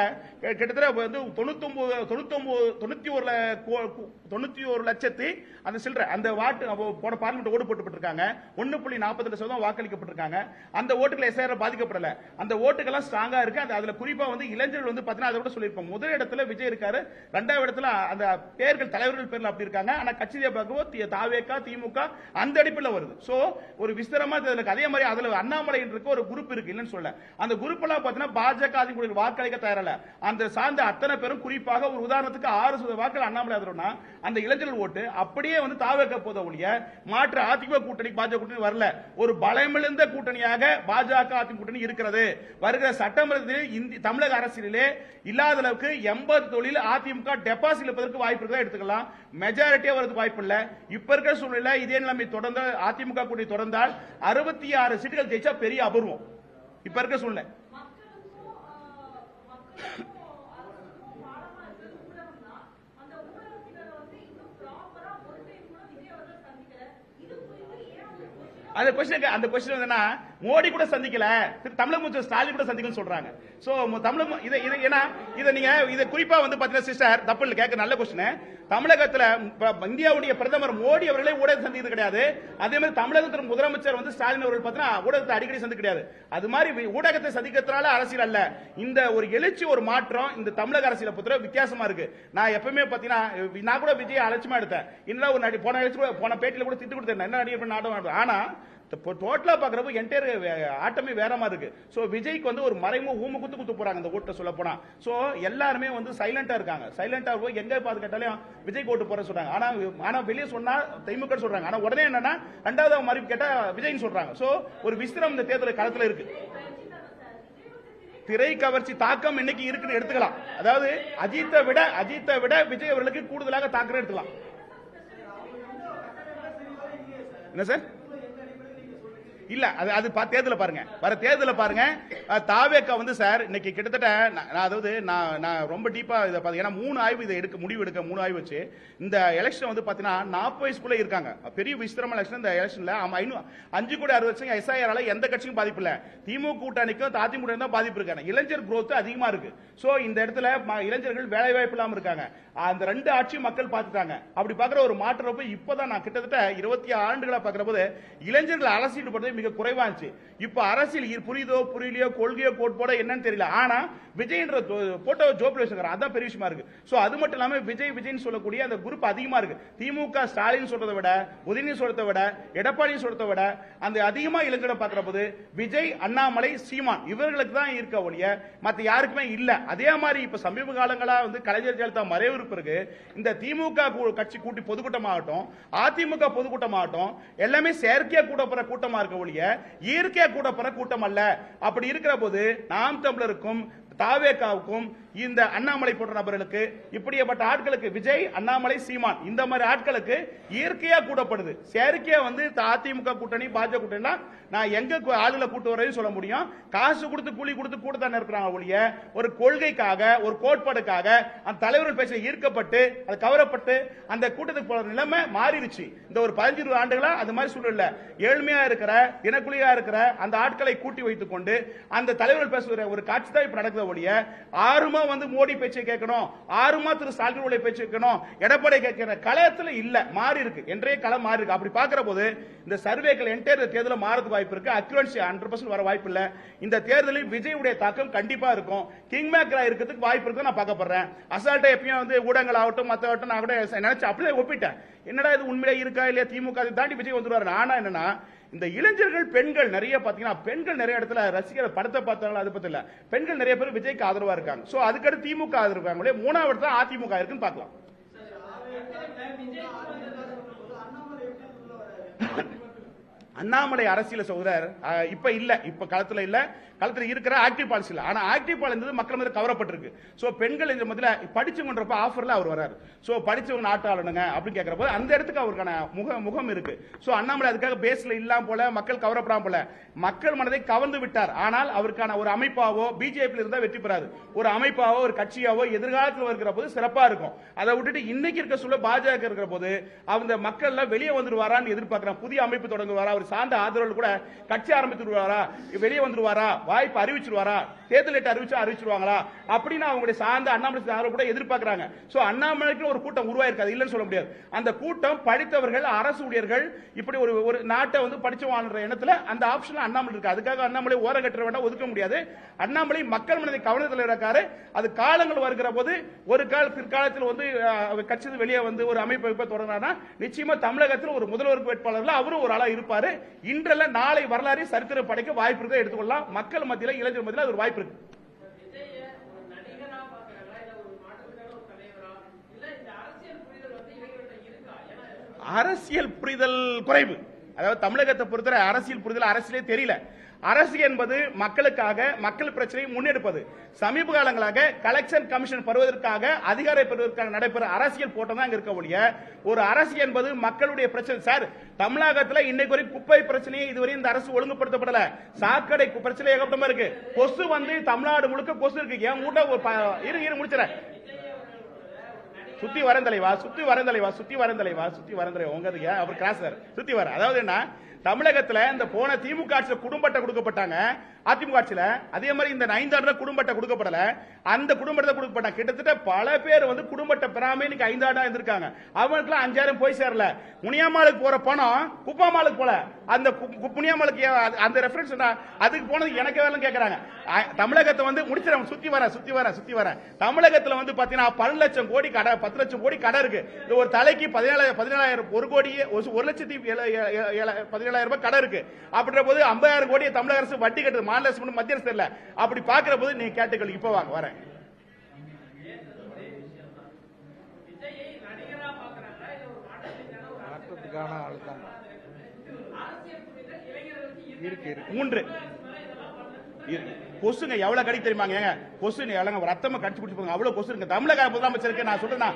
Speaker 1: கிட்டத்தட்ட வந்து 91 லட்சத்தி அந்த சில்லற அந்த வாட்டு போன பார்லிமெண்ட் ஓட்டு போட்டுப்பட்டிருக்காங்க. 1.42% வாக்களிக்கப்பட்டிருக்காங்க. அந்த ஓட்டுகள் எஸ்ஐஆர் பாதிக்கப்படல. அந்த ஓட்டுகள்லாம் ஸ்ட்ராங்கா இருக்கு. அதுல குறிப்பா வந்து இளைஞர்கள் வந்து பாத்தீங்கன்னா அதை விட சொல்லியிருப்போம். முதல் இடத்துல விஜய் இருக்காரு, 2வது இடத்துல அந்த பேர்கள் தலைவர்கள் பேர்ல அப்படி இருக்காங்க. ஆனா கட்சியை பார்க்கும்போது தாவேகா திமுக அந்த அடிப்பில் வருது. சோ ஒரு விஸ்தரமா அதே மாதிரி அதுல அண்ணாமலை இருக்கு ஒரு குரூப் இருக்கு இல்லன்னு சொல்ல. அந்த குரூப் எல்லாம் பாத்தீங்கன்னா பாஜக அதிமுக வாக்களிக்க தயாரில்ல. அந்த சார்ந்த அத்தனை பேரும் குறிப்பாக ஒரு உதாரணத்துக்கு 6% வாக்கள் அண்ணாமலை ஆதரவுனா அந்த இளைஞர்கள் ஓட்டு அப்படியே வந்து தாவேகா போத ஒழிய மாற்று அதிமுக கூட்டணி பாஜக கூட்டணி வரல. ஒரு பலமிழந்த கூட்டணியாக பாஜக அதிமுக கூட்டணி இருக்கிறது. வருகிற சட்டமன்றத்தில் தமிழக அரசியலிலே இல்லாத அளவுக்கு 80 தொழில் அதிமுக டெபாசிட் இருப்பதற்கு வாய்ப்பு இருக்கா எடுத்துக்கலாம். மெஜாரிட்டியா வரதுக்கு வாய்ப்பு இல்ல. இப்ப இருக்கிற சூழ்நிலை இதே நிலைமை தொடர்ந்து அதிமுக கூட்டணி தொடர்ந்தால் 66 சீட்டுகள் ஜெயிச்சா பெரிய அபூர்வம். இப்ப இருக்கிற சூழ்நிலை அந்த கொஸ்டின் என்னன்னா மோடி கூட சந்திக்கல, தமிழக முதலமைச்சர் ஸ்டாலின் கூட சந்திக்கல சொல்றாங்க. சோ தமிழக இதை நீங்க இதை குறிப்பா வந்து பாத்தீங்கன்னா சிஸ்டர் தப்பு இல்ல கேட்க நல்ல கொஸ்டின். தமிழகத்துல இந்தியாவுடைய பிரதமர் மோடி அவர்களே ஊடகத்தை சந்திக்கிறது கிடையாது. அதே மாதிரி தமிழகத்தின் முதலமைச்சர் வந்து ஸ்டாலின் அவர்கள் பார்த்தீங்கன்னா ஊடகத்தை அடிக்கடி சந்திக்க கிடையாது. அது மாதிரி ஊடகத்தை சந்திக்கிறதுனால அரசியல் அல்ல. இந்த ஒரு எழுச்சி ஒரு மாற்றம் இந்த தமிழக அரசியலை பொறுத்த வித்தியாசமா இருக்கு. நான் எப்பவுமே பாத்தீங்கன்னா நான் கூட விஜய் அலட்சியமா எடுத்தேன். இன்னும் ஒரு போன பேட்டியில கூட திட்டு கொடுத்தேன் என்ன நடிகர் நாட்டம். ஆனா டோட்டலா பாக்குறப்ப என்டையர் ஆட்டமே வேற மாதிரி இருக்கு. சோ விஜய்க்கு வந்து ஒரு மறைமுக ஊம குத்து போறாங்க இந்த ஓட்ட சொல்ல போனா. சோ எல்லாருமே வந்து சைலண்டா இருக்காங்க. சைலண்டா போய் எங்க பார்த்து கேட்டாலும் விஜய்க்கு ஓட்டு போற சொல்றாங்க. ஆனா வெளியே சொன்னா திமுக சொல்றாங்க. ஆனா உடனே என்னன்னா 2வது மறுப்பு கேட்டா விஜய்னு சொல்றாங்க. சோ ஒரு விஸ்திரம் இந்த தேர்தல் களத்துல இருக்கு. திரை கவர்ச்சி தாக்கம் இன்னைக்கு இருக்குன்னு எடுத்துக்கலாம். அதாவது அஜித்தை விட விஜய் அவர்களுக்கு கூடுதலாக தாக்கம் எடுத்துக்கலாம். என்ன சார் இல்ல அது தேர்தல பாருங்க, வர தேர்தல பாருங்க. தாவேக்கா வந்து சார் இன்னைக்கு கிட்டத்தட்ட அதாவது நான் ரொம்ப டீப்பா இதை பாத்தீங்கன்னா 3 ஆய்வு இதை முடிவு எடுக்க 3 ஆய்வு வச்சு இந்த எலெக்ஷன் வந்து பாத்தீங்கன்னா 40 வயசுக்குள்ள இருக்காங்க. பெரிய விஸ்திரமான எலெக்ஷன். இந்த எலெக்ஷன்ல 5 கோடி 60 லட்சம் எஸ்ஐஆரால எந்த கட்சிக்கும் பாதிப்பு இல்ல. திமுக கூட்டணிக்கும் அதிமுக தான் பாதிப்பு இருக்காங்க. இளைஞர் growth அதிகமா இருக்கு. சோ இந்த இடத்துல இளைஞர்கள் வேலை வாய்ப்பு இல்லாம இருக்காங்க. அந்த 2 ஆட்சி மக்கள் பார்த்துட்டாங்க. அப்படி பாக்குற ஒரு மாற்றப்ப இப்பதான் நான் கிட்டத்தட்ட 26 ஆண்டுகளா பாக்குற போது இளைஞர்கள் அரசியல் படுறது மிக குறைவா இருந்துச்சு. இப்ப அரசியல் புரியுதோ புரியலையோ கொள்கையோ கோட்பாடோ என்னன்னு தெரியல. ஆனா விஜய்ன்ற போட்டோ ஜோப்ல வச்சிருக்காரு. அதான் பெரிய விஷயமா இருக்கு. சோ அது மட்டும் இல்லாம விஜய்னு சொல்லக்கூடிய அந்த குரூப் அதிகமா இருக்கு. திமுக ஸ்டாலின் சொல்றதை விட உதயநிதி சொல்றதை விட எடப்பாடி சொல்றதை விட அந்த அதிகமா இளைஞரை பாக்குற போது விஜய் அண்ணாமலை சீமான் இவர்களுக்கு தான் இருக்க ஒழிய மத்த யாருக்குமே இல்ல. அதே மாதிரி இப்ப சமீப காலங்களா வந்து கலைஞர் ஜெயலலிதா மறைவு பிறகு இந்த திமுக கட்சி கூட்டி பொதுக்கூட்டமாகட்டும் அதிமுக பொதுக்கூட்டமாகட்டும் எல்லாமே செயற்கையா கூட்டப்படுற கூட்டமா இருக்க ஒழிய இயற்கையா கூட்டப்படுற கூட்டம் அல்ல. அப்படி இருக்கிற போது நாம் தமிழருக்கும் தாவேகாவுக்கும் இந்த அண்ணாமலை போன்ற நபர்களுக்கு இப்படிப்பட்ட ஆட்களுக்கு விஜய் அண்ணாமலை சீமான் இந்த மாதிரி ஆட்களுக்கு இயற்கையா கூட்டப்படுது. செயற்கையா வந்து அதிமுக கூட்டணி பாஜக கூட்டணி நான் எங்க ஆளுல கூட்டு வரையும் சொல்ல முடியும். காசு கொடுத்து கூலி கொடுத்து கூட தானே இருக்கிறாங்க ஒழிய ஒரு கொள்கைக்காக ஒரு கோட்பாடுக்காக அந்த தலைவர்கள் பேச ஈர்க்கப்பட்டு அது கவரப்பட்டு அந்த கூட்டத்துக்கு போற நிலைமை மாறிடுச்சு. இந்த ஒரு 15 ஆண்டுகளா அது மாதிரி சூழல்ல ஏழ்மையா இருக்கிற தினக்குழியா இருக்கிற அந்த ஆட்களை கூட்டி வைத்துக் கொண்டு அந்த தலைவர்கள் பேசுகிற ஒரு காட்சி தான் இப்ப நடக்குது ஒழிய ஆறுமா வந்து மோடி பேச்சை கேட்கணும், ஆறுமா திரு ஸ்டாலின் பேச்சு கேட்கணும், எடப்பாடி கேட்கிற களத்துல இல்ல, மாறி இருக்கு. என்றே களம் மாறி இருக்கு. அப்படி பாக்குற போது இந்த சர்வேக்கள் என்டையர் தேர்தல் மாறதுக்கு வாய்ப்பு இருக்கு. அக்யூரன்சி 100% வர வாய்ப்பு இல்ல. இந்த தேர்தலில் விஜயுடைய தாக்கம் கண்டிப்பா இருக்கும். கிங் மேக்கரா இருக்கிறதுக்கு வாய்ப்பு இருக்கு நான் பார்க்கப்படுறேன். அசால்ட்டா எப்பயும் வந்து ஊடகங்கள் ஆகட்டும் மத்த ஆகட்டும் நான் கூட நினைச்சு அப்படியே ஒப்பிட்டேன். என்னடா இது உண்மையிலே இருக்கா இல்லையா திமுக தாண்டி விஜய் வந்துருவாரு. ஆனா என்னன்னா இந்த இளைஞர்கள் பெண்கள் நிறைய பாத்தீங்கன்னா பெண்கள் நிறைய இடத்துல ரசிகர் படத்தை பார்த்தாங்களா அது பத்தி இல்ல. பெண்கள் நிறைய பேர் விஜய்க்கு ஆதரவா இருக்காங்க. சோ அதுக்கடுத்து திமுக ஆதரவு இருக்காங்களே 3வது தான் அதிமுக இருக்குன்னு பார்க்கலாம். அண்ணாமலை அரசியல் சகோதரர் இப்ப இல்ல, இப்ப களத்துல இல்ல, களத்துல இருக்கிற ஆக்டிவ் பாலிசி இல்ல. ஆனா ஆக்டிவ் பால் இருந்தது மக்கள் மீது கவரப்பட்டிருக்கு. சோ பெண்கள் இந்த மத்தியில படிச்சவங்கன்றப்ப ஆஃபர்ல அவர் வராரு. சோ படிச்சவங்க நாட்டு ஆளுங்க அப்படின்னு கேட்கறப்ப அந்த இடத்துக்கு அவருக்கான முகம் இருக்கு. சோ அண்ணாமலை அதுக்காக பேஸ்ல இல்லாம போல, மக்கள் கவரப்படாம போல, மக்கள் மனதை கவர்ந்து விட்டார். ஆனால் அவருக்கான ஒரு அமைப்பாவோ பிஜேபி இருந்தா வெற்றி பெறாது. ஒரு அமைப்பாவோ ஒரு கட்சியாவோ எதிர்காலத்தில் இருக்கிற போது சிறப்பா இருக்கும். அதை விட்டுட்டு இன்னைக்கு இருக்க சொல்ல பாஜக இருக்கிற போது அந்த மக்கள் வெளியே வந்துருவாரான்னு எதிர்பார்க்கிறான். புதிய அமைப்பு தொடங்குவாரா, அவர் சார்ந்த ஆதரவு கூட கட்சி ஆரம்பித்துருவாரா, வெளியே வந்துருவாரா, வாய்ப்பு அறிவிச்சிருவாரா, தேர்தல் அறிவிச்சிருவாங்களா அப்படின்னு அவங்களுடைய சார்ந்த அண்ணாமலை ஆதரவு கூட எதிர்பார்க்கிறாங்க. சோ அண்ணாமலைக்கு ஒரு கூட்டம் உருவாயிருக்காது, இல்லைன்னு சொல்ல முடியாது. அந்த கூட்டம் படித்தவர்கள், அரசு ஊழியர்கள், இப்படி ஒரு நாட்டை படிச்சு வாழ்ற எண்ணத்துல அந்த ஆப்ஷன் அண்ணாமலை இருக்கு. அதுக்காக அண்ணாமலை ஓர கட்ட வேண்டாம், ஒதுக்க முடியாது. அண்ணாமலை மக்கள் மனதை கவனத்தில் இருக்காரு. அது காலங்கள் வருகிற போது ஒரு பிற்காலத்தில் கட்சி வெளியே ஒரு அமைப்பை தொடங்கினா நிச்சயமா தமிழகத்தில் ஒரு முதல்வர் வேட்பாளர்ல அவரும் ஒரு ஆளா இருப்பாரு. இன்றல்ல நாளை வரலாறு சரித்திரம் படைக்க வாய்ப்பு இருக்க எடுத்துக்கொள்ளலாம். மக்கள் மத்தியில், இளைஞர் மத்தியில் அது ஒரு வாய்ப்பு இருக்கு. அரசியல் புரிதல் குறைவு. அதாவது தமிழகத்தை பொறுத்தவரை அரசியல் புரிதல் அரசியலே தெரியல. அரசு என்பது மக்களுக்காக, மக்கள் பிரச்சனையை முன்னெடுப்பது. சமீப காலங்களாக கலெக்ஷன் கமிஷன் பெறுவதற்காக, அதிகாரம் பெறுவதற்காக நடைபெற அரசியல் போட்டம் தான் இருக்க ஒழிய ஒரு அரசு என்பது மக்களுடைய பிரச்சனை. சார், தமிழகத்தில் இன்னைக்கு வரை குப்பை பிரச்சனையை இதுவரை இந்த அரசு ஒழுங்குபடுத்தப்படல. சாக்கடை பிரச்சனை ஏகப்பட்டமா இருக்கு. கொசு தமிழ்நாடு முழுக்க கொசு இருக்கு. என் மூட்டை முடிச்சிட சுத்தி வரந்தலைவா உங்க அவர் கிராஸ் சுத்தி வர. அதாவது என்ன, தமிழகத்துல இந்த போன திமுக ஆட்சியில் குடும்பத்தை கொடுக்கப்பட்டாங்க. அதிமுக ஆட்சியில அதே மாதிரி இந்த 5 ஆண்டுல குடும்பத்தை கொடுக்கப்படல. அந்த குடும்பத்தை கொடுக்கப்பட்ட கிட்டத்தட்ட பல பேர் குடும்பத்தை பெறாம இன்னைக்கு 5 ஆண்டா இருந்திருக்காங்க. அவங்களுக்கு 5000 போய் சேரல. முனியம்மாளுக்கு போற பணம் குப்பாமாளுக்கு போல. அந்த முனியம்மாளுக்கு அந்த ரெஃபரன்ஸ் அதுக்கு போனது எனக்கு வேலை கேட்கறாங்க. தமிழகத்தை முடிச்சிட சுத்தி வர தமிழகத்துல பாத்தீங்கன்னா 12 லட்சம் கோடி கடை, 10 லட்சம் கோடி கடை இருக்கு. ஒரு தலைக்கு 17,000 1 கோடி 1,17,000 ரூபாய் கடை இருக்கு. அப்படின்ற போது 50,000 கோடியை தமிழக அரசு வட்டி கட்டுது. மாநில அரசு மத்திய அரசு இல்ல. அப்படி பாக்குற போது நீ கேட்டுக்கள். இப்ப வாங்க வரேன். மூன்று கொசுங்க எவ்வளவு கடி தெரியுமாங்க? கொசு ரத்தமா கடிச்சு குடிச்சு அவ்வளவு கொசு இருக்கு. தமிழக முதலமைச்சருக்கு நான் சொல்றேன்,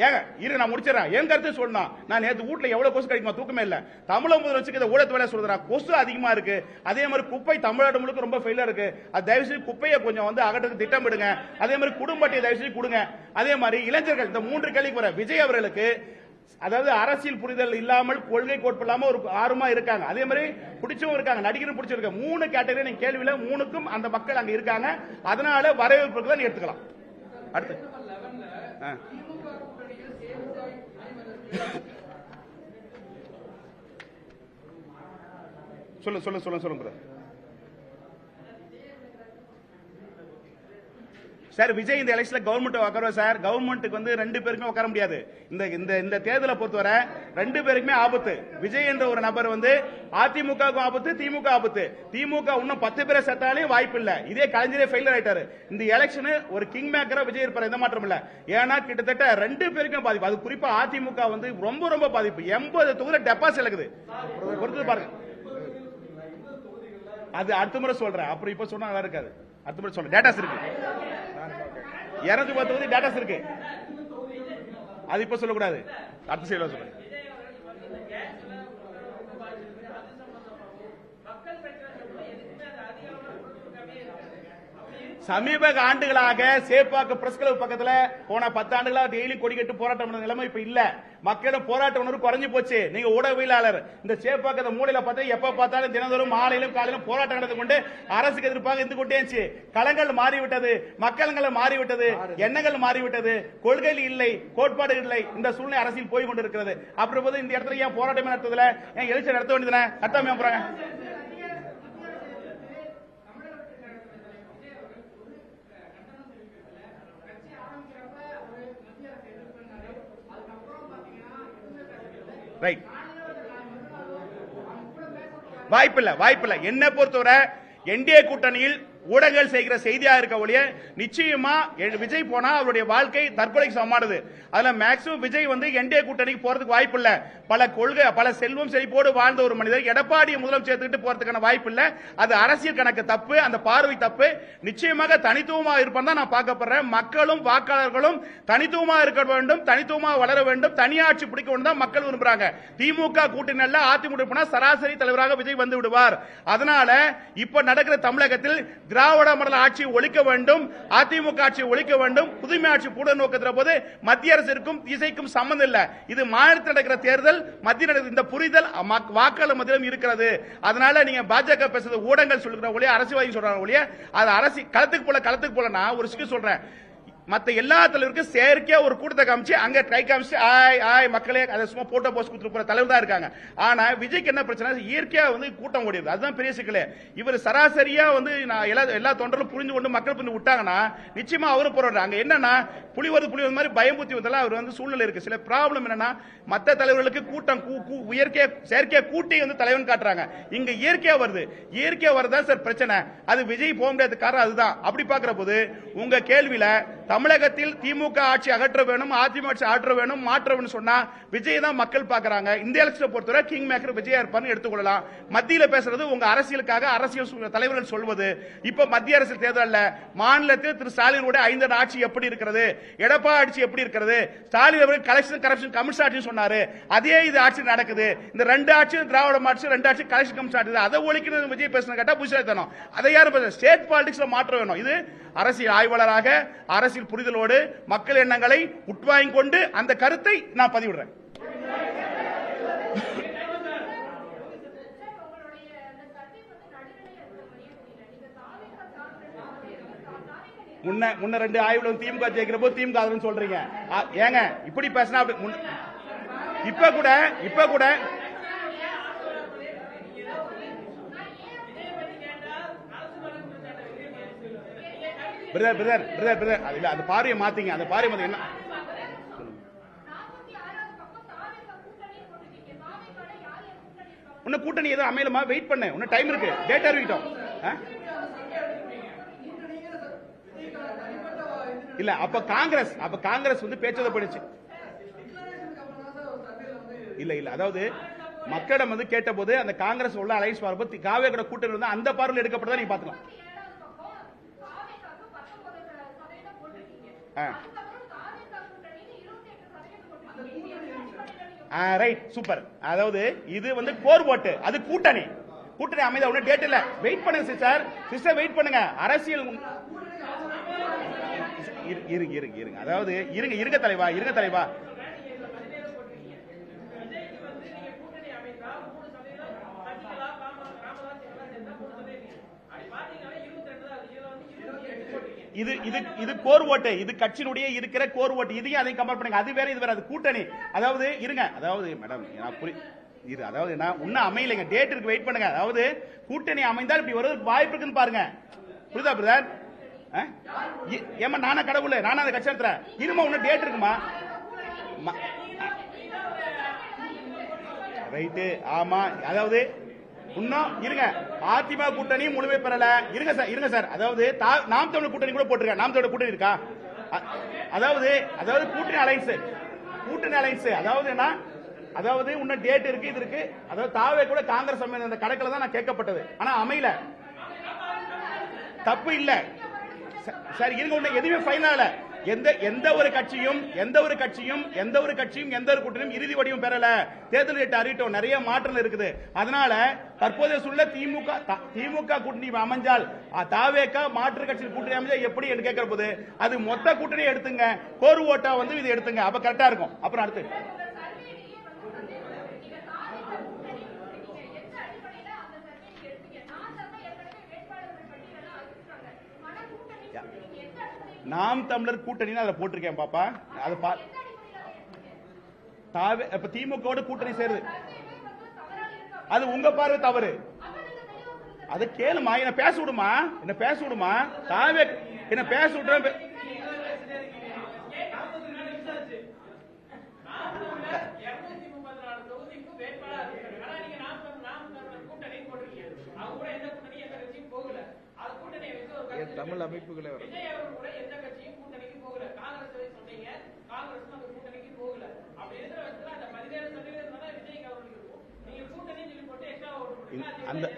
Speaker 1: ஏங்க இரு நான் முடிச்சிடறேன். என் கருத்து சொல்லணும். நான் நேற்று வீட்டுல எவ்வளவு கொசு கடிக்குமா தூக்கமே இல்ல. தமிழக முதலமைச்சருக்கு ஊடகத்து வேலை சொல்றேன். கொசு அதிகமா இருக்கு. அதே மாதிரி குப்பை தமிழ்நாடு முழுக்க ரொம்ப ஃபெயிலா இருக்கு. அது தயவு செய்து குப்பையை கொஞ்சம் அகற்றுக்கு திட்டமிடுங்க. அதே மாதிரி குடும்ப அட்டையை தயவு செய்து கொடுங்க. அதே மாதிரி இளைஞர்கள், இந்த 3 கேள்விக்கு வர விஜய் அவர்களுக்கு அதாவது அரசியல் புரிதல் இல்லாமல், கொள்கை கோட்பு இல்லாம ஒரு ஆர்வமா இருக்காங்க. அதே மாதிரி பிடிச்சவங்க இருக்காங்க, நடிகரும் பிடிச்சிருக்காங்க. 3 கேட்டகரி நீங்க கேள்வியில 3க்கும் அந்த மக்கள் அங்க இருக்காங்க. அதனால வரவேற்புக்கு தான் எடுத்துக்கலாம். அடுத்து சொல்லுங்க சார். விஜய் இந்த எலெக்ஷன்ல கவர்மெண்ட் உட்கார சார். கவர்மெண்ட்டுக்கு 2 பேருக்குமே உட்கார முடியாது. இந்த தேர்தலை பொறுத்தவரை 2 பேருக்குமே ஆபத்து. விஜய் என்ற ஒரு நபர் அதிமுகவுக்கும் ஆபத்து, திமுக ஆபத்து. திமுக இன்னும் 10 பேரை சேர்த்தாலே வாய்ப்பு இல்ல. இதே கலைஞரே ஃபெயிலியர் ஆயிட்டாரு. இந்த எலெக்ஷன் ஒரு கிங் மேக்கரா விஜய் இருப்பார், எந்த மாற்றம் இல்ல. ஏன்னா கிட்டத்தட்ட 2 பேருக்கும் பாதிப்பு. அது குறிப்பா அதிமுக ரொம்ப ரொம்ப பாதிப்பு. 80 தொகுதியில டெபாசிட் இருக்குது. பொறுத்து பாருங்க. அது அடுத்த முறை சொல்றேன். அப்புறம் இப்ப சொன்னா நல்லா இருக்காது. அடுத்த முறை சொல்றேன். டேட்டாஸ் இருக்கு. 210 தொகுதி டேட்டாஸ் இருக்கு. அது இப்ப சொல்லக்கூடாது. அடுத்த சைடுல சொல்றேன். சமீப ஆண்டுகளாக சேப்பாக்க பிரஸ் கிளப் பக்கத்துல போன 10 ஆண்டுகளாக டெய்லி கொடி கட்டு போராட்டம் பண்ண நிலைமை இப்ப இல்ல. மக்களிடம் போராட்ட உணர்வு குறைஞ்சு போச்சு. நீங்க ஊடகவியலாளர் இந்த சேப்பாக்கத்தை மூலையில பார்த்தா எப்ப பார்த்தாலும் தினந்தோறும் மாலையிலும் காலையிலும் போராட்டம் நடந்து கொண்டு அரசுக்கு எதிர்ப்பாக இருந்து கொண்டே களங்கள் மாறிவிட்டது, மக்கள் மாறிவிட்டது, எண்ணங்கள் மாறிவிட்டது, கொள்கைகள் இல்லை, கோட்பாடு இல்லை. இந்த சூழ்நிலை அரசியல் போய் கொண்டிருக்கிறது. அப்படி போது இந்த இடத்துல ஏன் போராட்டமே நடத்ததுல, ஏன் எழுச்சி நடத்த வேண்டியதுன நடத்தாம போறாங்க? ரைட், வாய்ப்பில்லை. என்ன பொறுத்தவரை என்டிஏ கூட்டணியில் ஊடகங்கள் செய்கிற செய்தியா இருக்க ஒழிய நிச்சயமா விஜய் போனா அவருடைய வாழ்க்கை தற்கொலைக்கு சமமானது. அதுல மேக்சிமம் விஜய் வந்து என்டிஏ கூட்டணிக்கு போறதுக்கு வாய்ப்பு இல்ல. பல கொள்கை பல செல்வம் செழிப்போடு வாழ்ந்த ஒரு மனிதர் எடப்பாடி முதலம் சேர்த்துக்கிட்டு போறதுக்கான வாய்ப்பு இல்ல. அது அரசியல் கணக்கு தப்பு, அந்த பார்வை தப்பு. நிச்சயமாக தனித்துவமா இருப்பேன் தான் நான் பார்க்கப்படுறேன். மக்களும் வாக்காளர்களும் தனித்துவமா இருக்க வேண்டும், தனித்துவமா வளர வேண்டும், தனியாட்சி பிடிக்க வேண்டும் தான் மக்கள் விரும்புறாங்க. திமுக கூட்டணியில் அதிமுக போனா சராசரி தலைவராக விஜய் வந்து விடுவார். அதனால இப்ப நடக்கிற தமிழகத்தில் திராவிட மாடல் ஆட்சியை ஒழிக்க வேண்டும், அதிமுக ஆட்சியை ஒழிக்க வேண்டும், புதுமை ஆட்சி கூட நோக்கத்தில் போது மத்திய அரசிற்கும் திசைக்கும் சம்பந்தம் இல்ல. இது மாநிலத்தில் நடக்கிற தேர்தல், மத்திய இந்த புரிதல் வாக்காளர் மத்தியிலும் இருக்கிறது. அதனால நீங்க பாஜக பேசுறது ஊடகங்கள் சொல்லுகிற ஒழிய அரசியல்வாதி சொல்றாங்க ஒழிய அது அரசு களத்துக்கு போல நான் ஒரு விஷயம் சொல்றேன். மத்த எல்லா தலைவருக்கும் செயற்கையா ஒரு கூட்டத்தை காமிச்சு அங்க கை காமிச்சு ஆய் மக்களே அதை சும்மா போட்டோ போஸ்ட் கொடுத்துட்டு போற தலைவர் தான் இருக்காங்க. ஆனா விஜய்க்கு என்ன பிரச்சனை, இயற்கையா வந்து கூட்டம் ஓடிடுது. அதுதான் பெரிய சிக்கலே. இவர் சராசரியா வந்து எல்லா தொண்டர்களும் புரிஞ்சு கொண்டு மக்கள் புரிஞ்சு விட்டாங்கன்னா நிச்சயமா அவரும் போறாரு. அங்க என்னன்னா புலி வருது மாதிரி பயம்புத்தி வந்தாலும் அவர் வந்து சூழ்நிலை இருக்கு. சில ப்ராப்ளம் என்னன்னா மத்த தலைவர்களுக்கு கூட்டம் இயற்கையா செயற்கையா கூட்டி வந்து தலைவன் காட்டுறாங்க. இங்க இயற்கையா வருது. இயற்கையா வருதா சார் பிரச்சனை. அது விஜய் போக முடியாத காரணம் அதுதான். அப்படி பாக்குற போது உங்க கேள்வியில தமிழகத்தில் திமுக ஆட்சி அகற்ற வேணும், அதிமுக ஆட்சி அகற்ற வேணும், மாற்ற வேணும் சொன்னா விஜய் தான் மக்கள் பாக்குறாங்க. இந்த எலெக்ஷனை பொறுத்தவரை கிங் மேக்கர் விஜயா இருப்பார்னு எடுத்துக்கொள்ளலாம். மத்தியில பேசுறது உங்க அரசியலுக்காக அரசியல் தலைவர்கள் சொல்வது. இப்ப மத்திய அரசு தேர்தல் மாநிலத்தில் திரு ஸ்டாலினுடைய 5 ஆட்சி எப்படி இருக்கிறது, எடப்பாடி ஆட்சி எப்படி இருக்கிறது, ஸ்டாலின் அவர்கள் கலெக்ஷன் கரப்ஷன் கமிஷன் ஆட்சி சொன்னாரு. அதே இது ஆட்சி நடக்குது. இந்த 2 ஆட்சி திராவிட ஆட்சி, 2 ஆட்சி கலெக்ஷன் கமிஷன் ஆட்சி. அதை ஒழிக்கிறது விஜய் பேசுறது கேட்டா புதுசாத்தனம். அதை யாரும் ஸ்டேட் பாலிடிக்ஸ்ல மாற்ற வேணும். இது அரசியல் ஆய்வாளராக அரசியல் புரிதலோடு மக்கள் எண்ணங்களை உட்வாங்கிக் கொண்டு அந்த கருத்தை நான் பதிவிடுறேன். முன்ன 2 ஆய்வுல திமுக ஜெயிக்கிற போது திமுக சொல்றீங்க. ஏங்க இப்படி பேசினா இப்ப கூட பிரதர் அந்த பார்வையை மாத்தீங்க. அந்த பார்வை என்ன உன்ன கூட்டணி ஏதோ அமையலமா வெயிட் பண்ண, இன்னும் டைம் இருக்கு, டேட் அறிவிட்டோம். இல்ல அப்ப காங்கிரஸ் வந்து பேச்சதை படிச்சு இல்ல அதாவது மக்களிடம் வந்து கேட்ட போது அந்த காங்கிரஸ் உள்ள அலைன்ஸ் பார்ப்பது காவேரி கூட்டணி வந்து அந்த பார்வையில் எடுக்கப்பட்டதா நீங்க பாத்துக்கலாம். Right super. அதாவது இது வந்து கோர் ஓட்டு, அது கூட்டணி அமைத ஒண்ணு டேட் இல்ல. வெயிட் பண்ணுங்க சிஸ்டர் வெயிட் பண்ணுங்க. அரசியல் இருங்க அதாவது இருங்க தலைவா இது கோர் ஓட்டு, இது கட்சியினுடைய இருக்கிற கோர் ஓட்டு. இதையும் அதை கம்பேர் பண்ணுங்க. அது வேற இது வேற, அது கூட்டணி. அதாவது இருங்க, அதாவது மேடம் அதாவது நான் இன்னும் அமையலைங்க, டேட் இருக்கு, வெயிட் பண்ணுங்க. அதாவது கூட்டணி அமைந்தால் இப்படி வருவதற்கு வாய்ப்பு இருக்குன்னு பாருங்க. புரியுதா பிரதர்? ஏமா நானா கடவுள், நானா அந்த கட்சி நடத்துறேன். இருமா இன்னும் டேட் இருக்குமா? ரைட்டு ஆமா. அதாவது இன்னும் இருங்க, அதிமுக கூட்டணி முழுமை பெறல. இருங்க சார் அதாவது நாம் தமிழர் கூட்டணி கூட போட்டிருக்க. நாம் தமிழர் கூட்டணி இருக்கா? அதாவது கூட்டணி அலைன்ஸ் அதாவது என்ன, அதாவது இன்னும் டேட் இருக்கு, இது இருக்கு. அதாவது தாவே கூட காங்கிரஸ் அந்த கணக்கில் தான் நான் கேட்கப்பட்டது. ஆனா அமையல. தப்பு இல்ல சார். இருங்க, எதுவுமே ஃபைனல். எந்த ஒரு கட்சியும் எந்த ஒரு கூட்டணியும் இறுதி வடிவம் பெறல. தேர்தல் டேட் அறிவிட்டோம், நிறைய மாற்றம் இருக்குது. அதனால தற்போதைய சூழல திமுக கூட்டணி அமைஞ்சால் தாவேக மாற்று கட்சி கூட்டணி அமைஞ்சா எப்படி என்று கேட்கிற போது அது மொத்த கூட்டணி எடுத்துங்க, கோர் ஓட்டா வந்து இது எடுத்துங்க, அப்ப கரெக்டா இருக்கும். அப்புறம் அடுத்து நாம் தமிழர் கூட்டணி அதை போட்டிருக்கேன் பாப்பா. அது திமுக கூட்டணி சேருது, அது உங்க பார்வை தவறு. அது கேளுமா, என்ன பேச விடுமா, தாவே என்ன பேச விட்டு
Speaker 2: தமிழ் அமைப்புகளே வரும்.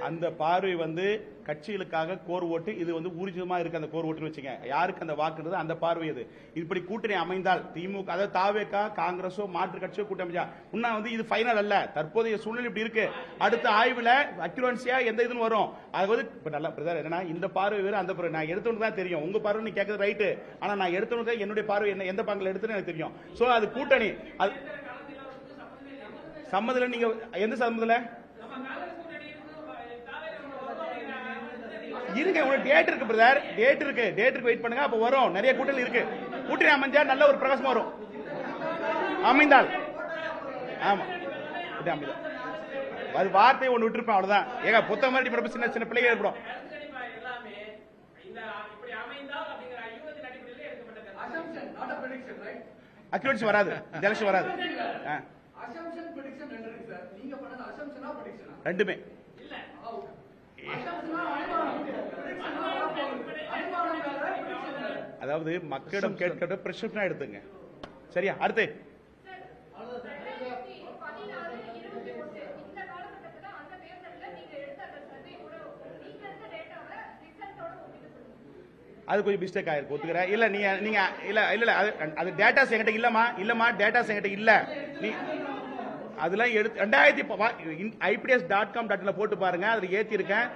Speaker 1: அந்த பார்வை வந்து கட்சிகளுக்காக கோர் ஓட்டு, இது வந்து ஊர்ஜிதமா இருக்கு அந்த கோர் ஓட்டுன்னு வச்சுங்க. யாருக்கு அந்த வாக்குறது அந்த பார்வை இது. இப்படி கூட்டணி அமைந்தால் திமுக, அதாவது தாவேகா, காங்கிரஸோ மாற்று கட்சியோ கூட்டணி அமைச்சா உன்னா வந்து இது ஃபைனல் அல்ல. தற்போதைய சூழ்நிலை இப்படி இருக்கு. அடுத்த ஆய்வுல அக்யூரன்சியா எந்த இதுன்னு வரும். அது வந்து இப்ப நல்லா பிரதர் என்னன்னா இந்த பார்வை வேறு அந்த பார்வை நான் எடுத்தவனுக்கு தான் தெரியும். உங்க பார்வை நீ கேட்கறது ரைட்டு, ஆனா நான் எடுத்தவனுக்கு என்னுடைய பார்வை என்ன எந்த பங்கில் எடுத்துன்னு எனக்கு தெரியும். சோ அது கூட்டணி அது சம்மதில நீங்க எந்த சம்மதில இருங்க. உங்களுக்கு டேட் இருக்கு பிரதர், டேட் இருக்கு, டேட்டுக்கு வெயிட் பண்ணுங்க. அப்ப வரும். நிறைய கூட்டணி இருக்கு. கூட்டணி அமைஞ்சா நல்ல ஒரு பிரகாசம் வரும். அமைந்தால் ஆமா அமைந்தால் அது வார்த்தை ஒன்று விட்டுருப்பேன் அவ்வளவுதான். ஏங்க புத்தகம் மாதிரி சின்ன சின்ன பிள்ளைங்க ஏற்படும். அக்யூரன்சி வராது, ஜலசி வராது. ரெண்டுமே அதாவது மக்களிடம் கேட்க பிரிஸ்கிரிப்ஷனா எடுத்துங்க. சரியா? அடுத்து அது கொஞ்சம் மிஸ்டேக் ஆயிருக்கு, ஒத்துக்கிறேன். இல்ல நீங்க இல்ல இல்ல அது டேட்டாஸ் என்கிட்ட இல்லமா டேட்டாஸ் என்கிட்ட இல்ல. நீ அதெல்லாம் எடுத்து 2000 IPDS.com.in போட்டு பாருங்க. அதுல ஏத்தி இருக்கேன்.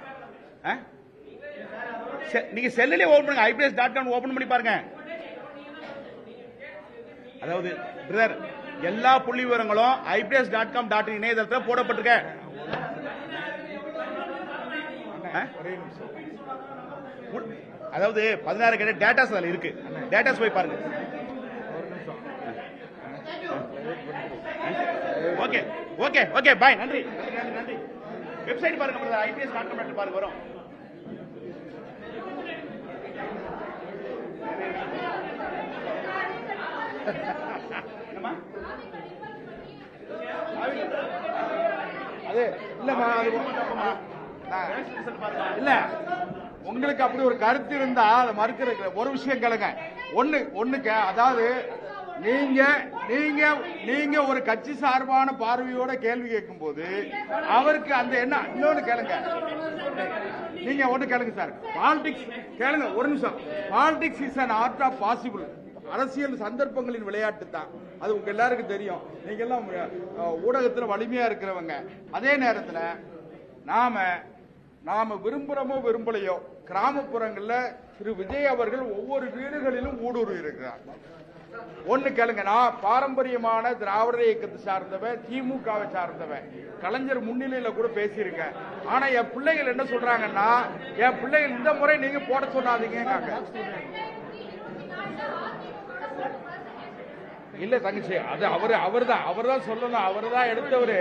Speaker 1: நீங்க செல்லிலே ஓபன் பண்ணுங்க, IPDS.com ஓபன் பண்ணி பாருங்க. அதாவது பிரதர் எல்லா புள்ளி விவரங்களும் IPDS.com.in இணையதளத்தில் போடப்பட்டிருக்க. அதாவது 16 கேட்ட டேட்டாஸ் அதுல இருக்கு. டேட்டாஸ் போய் பாருங்க. Okay okay okay bye. நன்றி நன்றி. வெப்சைட் பாருங்க பிரதர், IPDS.com பாருங்க வரும்.
Speaker 2: அது இல்லம்மா, அது இல்ல உங்களுக்கு அப்படி ஒரு கருத்து இருந்தா அதை மறுக்கிற ஒரு விஷயம் கேளுங்க. ஒண்ணுக்கு அதாவது நீங்க ஒரு கட்சி சார்பான பார்வையோட கேள்வி கேட்கும் போது அவருக்கு அந்த என்ன இன்னொன்னு கேளுங்க. நீங்க ஒண்ணு கேளுங்க சார், பாலிடிக்ஸ் கேளுங்க ஒரு நிமிஷம். Politics is an art of possible. அரசியல் சந்தர்ப்பங்களின் விளையாட்டு தான், அது உங்க எல்லாருக்கும் தெரியும். நீங்க எல்லாம் ஊடகத்தில் வலிமையா இருக்கிறவங்க. அதே நேரத்தில் நாம விரும்புறோமோ விரும்பலையோ கிராமப்புறங்கள்ல திரு விஜய் அவர்கள் ஒவ்வொரு வீடுகளிலும் ஊடுருவி இருக்கிறார். ஒண்ணு கேளுங்க, நான் பாரம்பரியமான திராவிட இயக்கத்தை சார்ந்தவன், திமுகவை சார்ந்தவன், கலைஞர் முன்னிலையில கூட பேசியிருக்கேன். ஆனா என் பிள்ளைகள் என்ன சொல்றாங்கன்னா, என் பிள்ளைகள் இந்த முறை நீங்க போட சொன்னாதீங்க. இல்ல தங்கச்சி, அது அவர்தான் சொல்லணும், அவர்தான் எடுத்தவரு.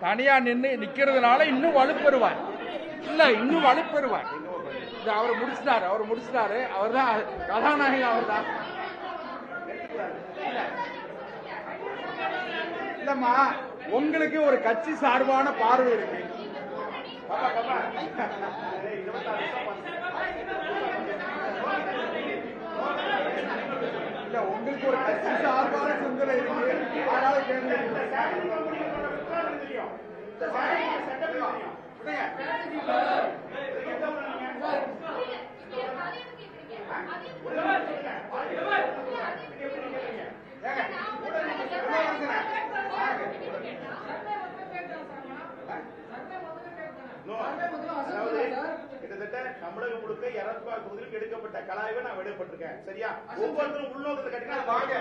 Speaker 2: தனியா நிக்கிறதுனால இன்னும் வலுப்பெறுவார். இல்ல இன்னும் வலுப்பெறுவார். அவர் முடிச்சிட்டாரு. அவர்தான் கதாநாயகன். அவர்தான் இல்லம்மா, உங்களுக்கு ஒரு கட்சி சார்பான பார்வை இருக்கு. இல்ல உங்களுக்கு ஒரு கட்சி சார்பான சிந்தனை இருக்கு.
Speaker 1: கிட்டத்தட்ட தமிழகம் முழுக்க 200 தொகுதிகளுக்கு எடுக்கப்பட்ட கலாய்வை நான் வெளியிட்டிருக்கேன். சரியா? ஒவ்வொருத்தரும் உள்நோக்கத்தை கட்டினா வாங்க